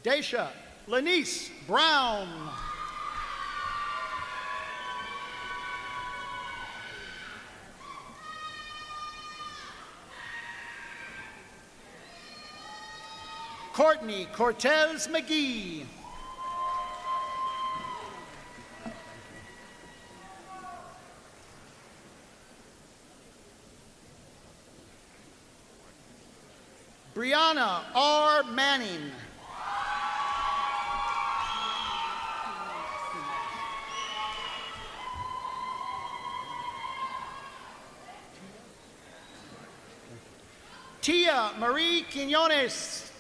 Daisha Lanice Brown. Courtney Cortez McGee. Brianna R. Manning. Tia Marie Quinones.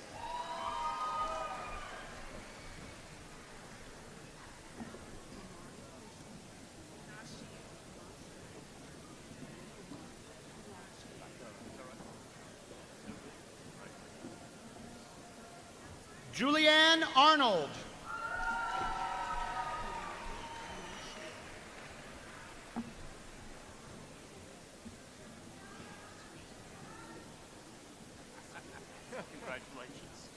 Julianne Arnold. Congratulations.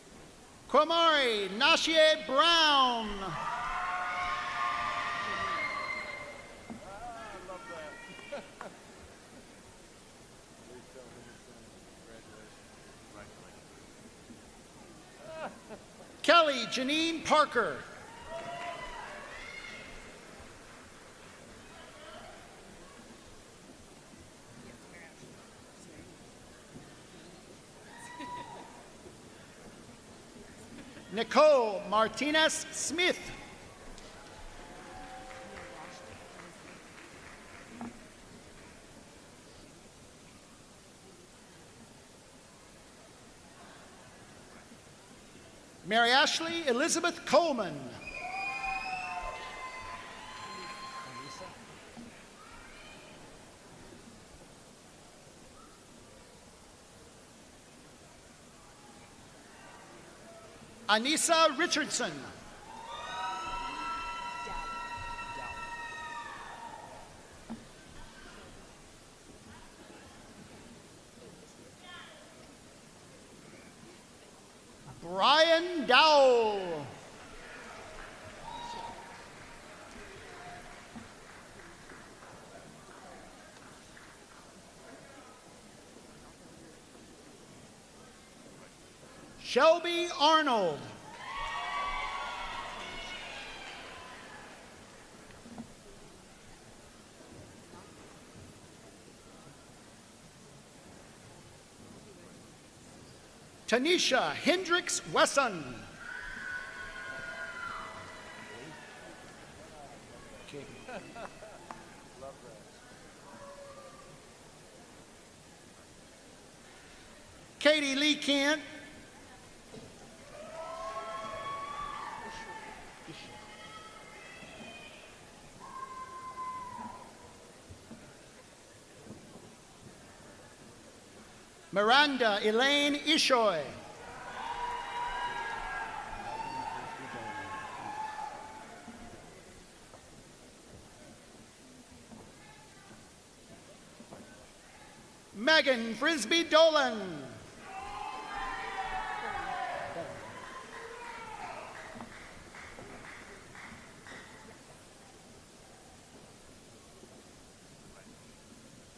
Kwamari Nashie Brown. Kelly Janine Parker. Nicole Martinez Smith. Mary Ashley Elizabeth Coleman. Anissa Richardson. Brian Dowell. Shelby Arnold. Tanisha Hendricks Wesson. Katie Lee Kent. Miranda Elaine Ishoy. Megan Frisbee Dolan.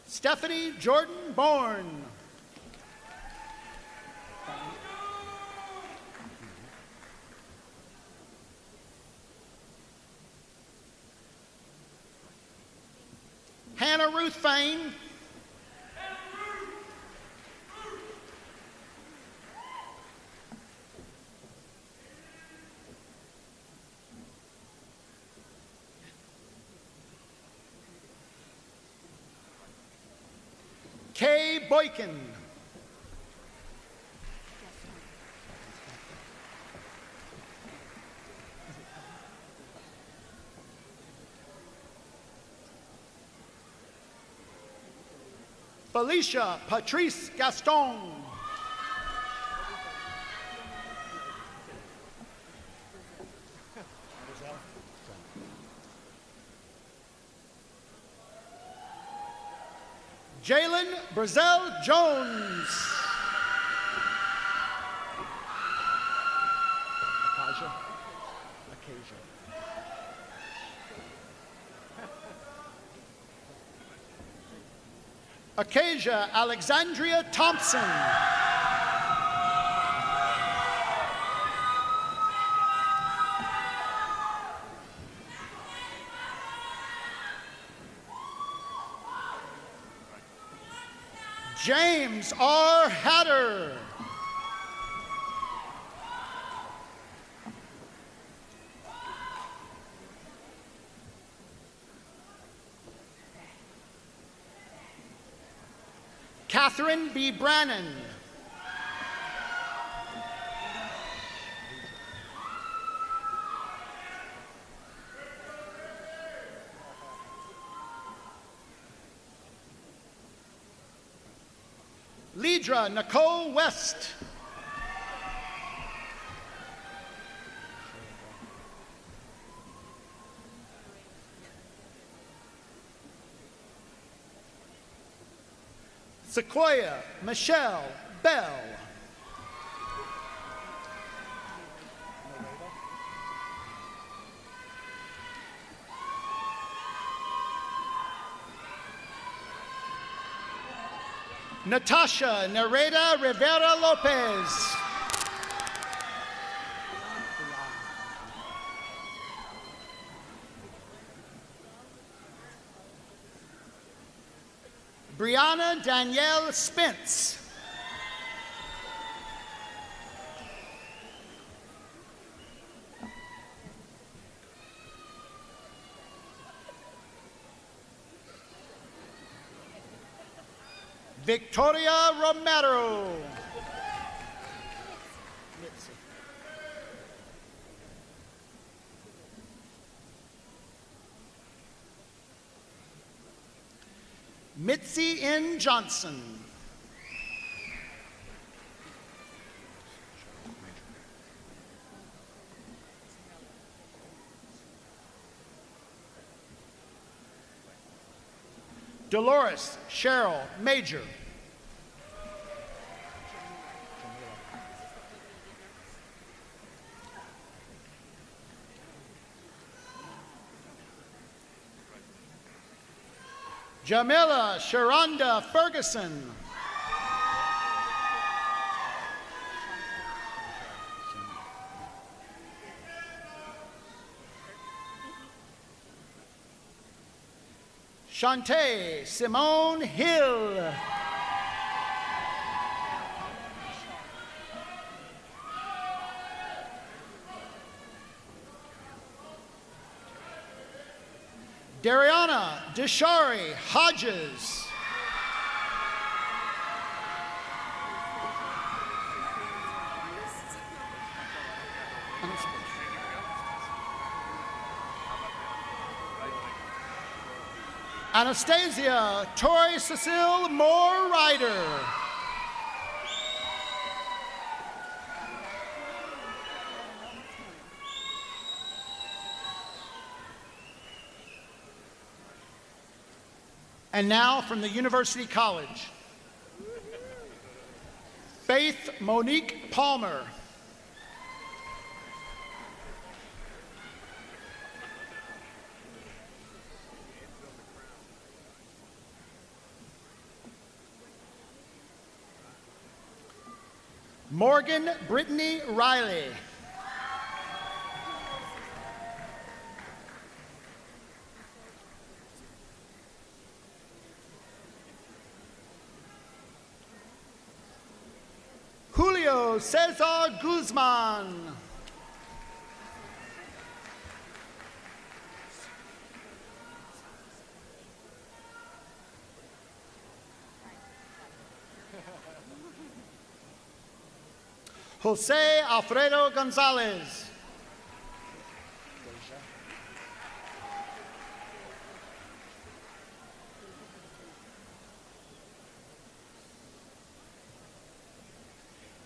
Stephanie Jordan Bourne. Hannah Ruth Fain. Kay Boykin. Felicia Patrice Gaston. Jalen Brazel Jones. Acacia Alexandria Thompson. James R. Hatter. Catherine B. Brannon. Lidra Nicole West. Sequoia Michelle Bell. Natasha Nereda Rivera Lopez. Brianna Danielle Spence. Victoria Romero. Mitzi N. Johnson. Dolores Cheryl Major. Jamila Sharonda Ferguson. Shantae Simone Hill. Dariana Deshari Hodges. Anastasia Tori Cecile Moore Ryder. And now from the University College, Faith Monique Palmer. Morgan Brittany Riley. Julio Cesar Guzman. Jose Alfredo Gonzalez.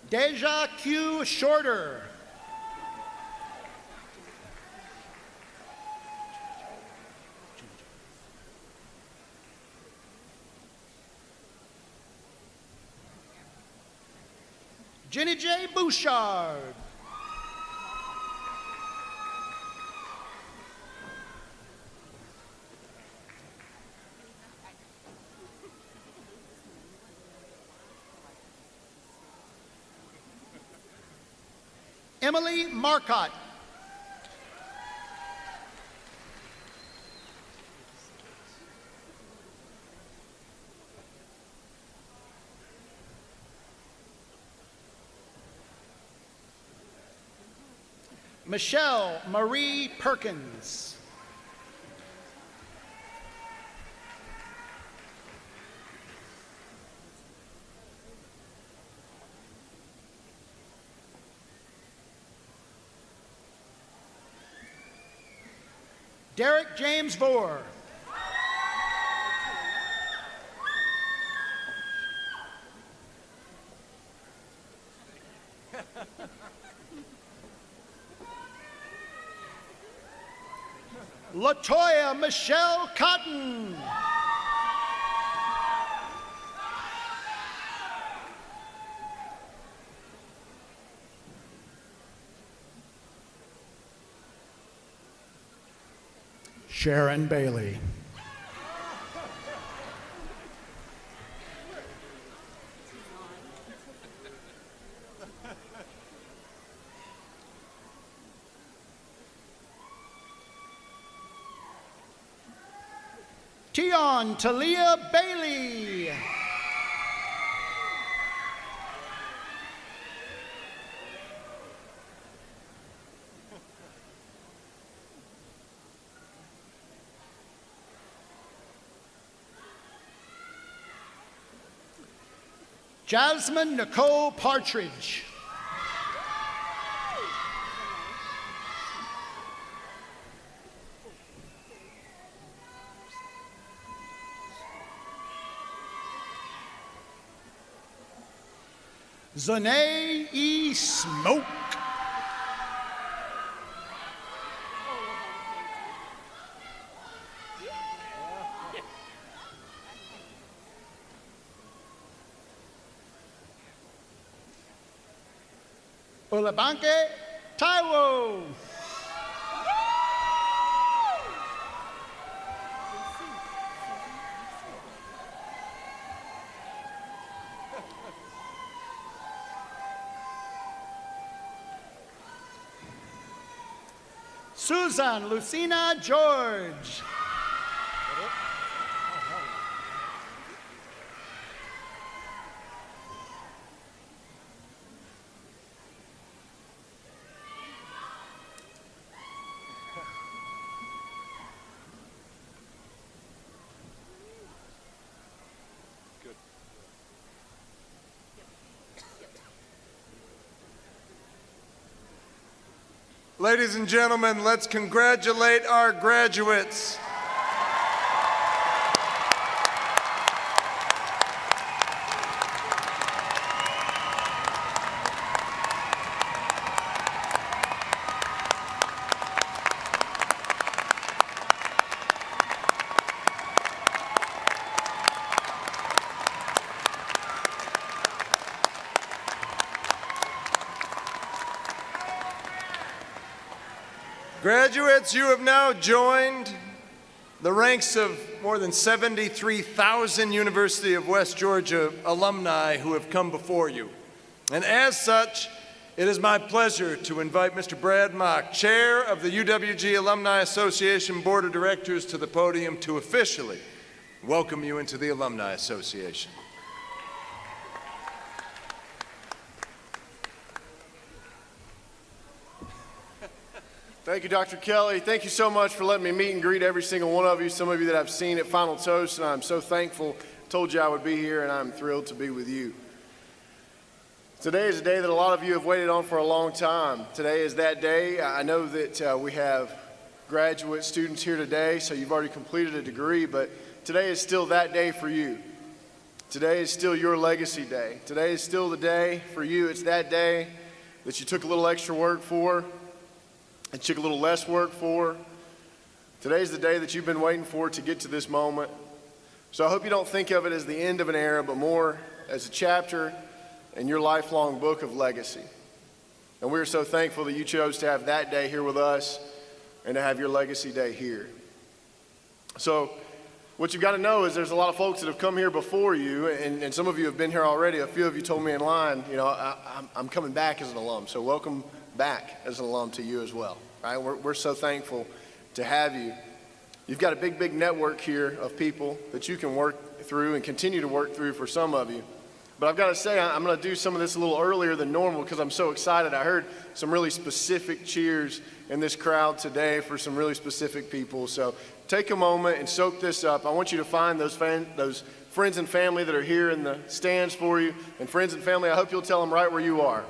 Deja Q. Shorter. Jenny J. Bouchard. Emily Marcotte. Michelle Marie Perkins. Derek James Vore. Latoya Michelle Cotton. Sharon Bailey. Tion Talia Bailey. Jasmine Nicole Partridge. Zanae E. Smoke. Olabanke Taiwo. Susan Lucina George. Ladies and gentlemen, let's congratulate our graduates. Graduates, you have now joined the ranks of more than 73,000 University of West Georgia alumni who have come before you. And as such, it is my pleasure to invite Mr. Brad Mock, Chair of the UWG Alumni Association Board of Directors, to the podium to officially welcome you into the Alumni Association. Thank you, Dr. Kelly. Thank you so much for letting me meet and greet every single one of you, some of you that I've seen at Final Toast, and I'm so thankful. Told you I would be here, and I'm thrilled to be with you. Today is a day that a lot of you have waited on for a long time. Today is that day. I know that we have graduate students here today, so you've already completed a degree, but today is still that day for you. Today is still your legacy day. Today is still the day for you. It's that day that you took a little extra work for, and took a little less work for. Today's the day that you've been waiting for to get to this moment. So I hope you don't think of it as the end of an era, but more as a chapter in your lifelong book of legacy. And we're so thankful that you chose to have that day here with us and to have your legacy day here. So what you've got to know is there's a lot of folks that have come here before you, and some of you have been here already. A few of you told me in line, you know, I'm coming back as an alum. So welcome back as an alum to you as well. Right? We're so thankful to have you. You've got a big, big network here of people that you can work through and continue to work through for some of you. But I've got to say, I'm going to do some of this a little earlier than normal because I'm so excited. I heard some really specific cheers in this crowd today for some really specific people. So take a moment and soak this up. I want you to find those friends and family that are here in the stands for you. And friends and family, I hope you'll tell them right where you are.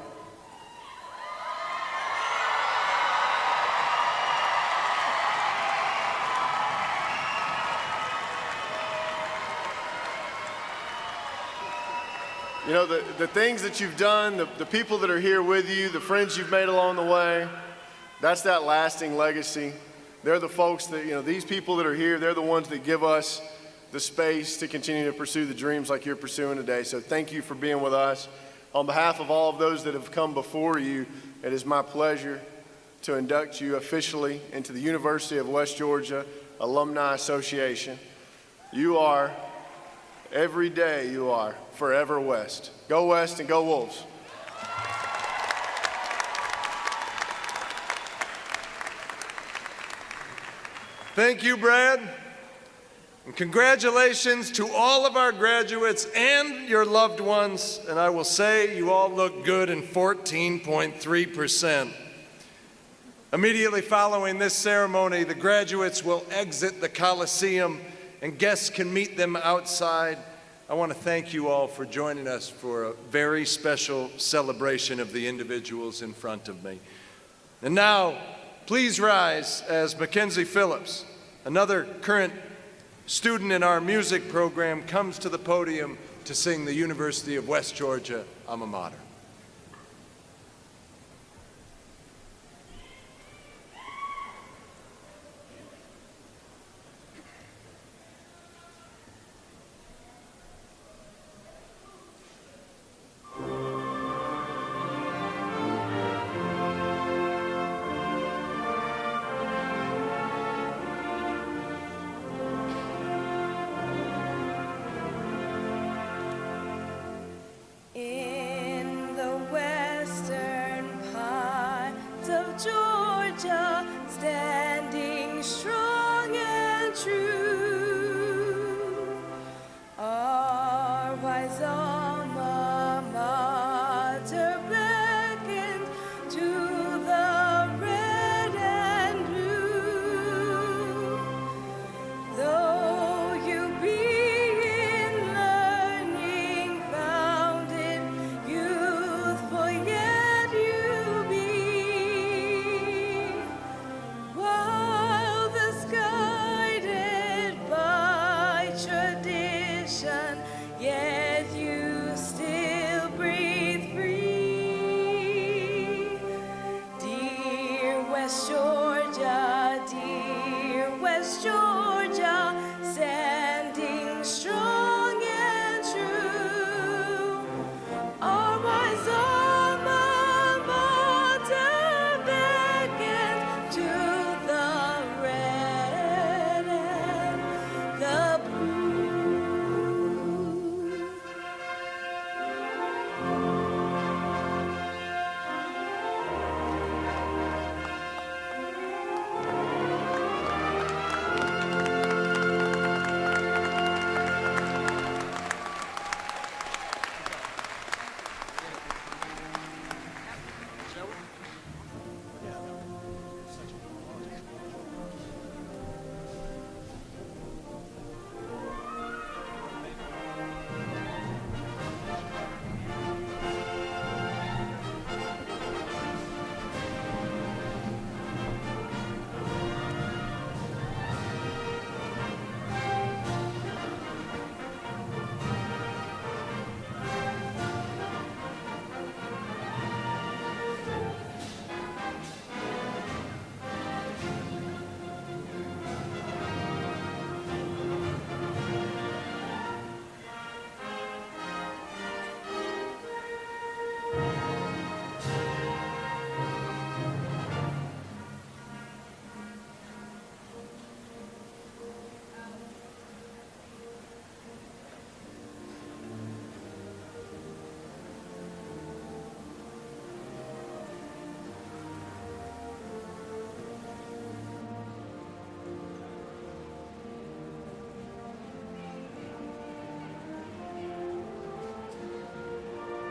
You know, the things that you've done, the people that are here with you, the friends you've made along the way, that's that lasting legacy. They're the folks that, you know, these people that are here, they're the ones that give us the space to continue to pursue the dreams like you're pursuing today. So thank you for being with us. On behalf of all of those that have come before you, it is my pleasure to induct you officially into the University of West Georgia Alumni Association. You are, every day you are, forever West. Go West and go Wolves. Thank you, Brad. And congratulations to all of our graduates and your loved ones. And I will say you all look good in 14.3%. Immediately following this ceremony, the graduates will exit the Coliseum and guests can meet them outside. I want to thank you all for joining us for a very special celebration of the individuals in front of me. And now, please rise as Mackenzie Phillips, another current student in our music program, comes to the podium to sing the University of West Georgia alma mater.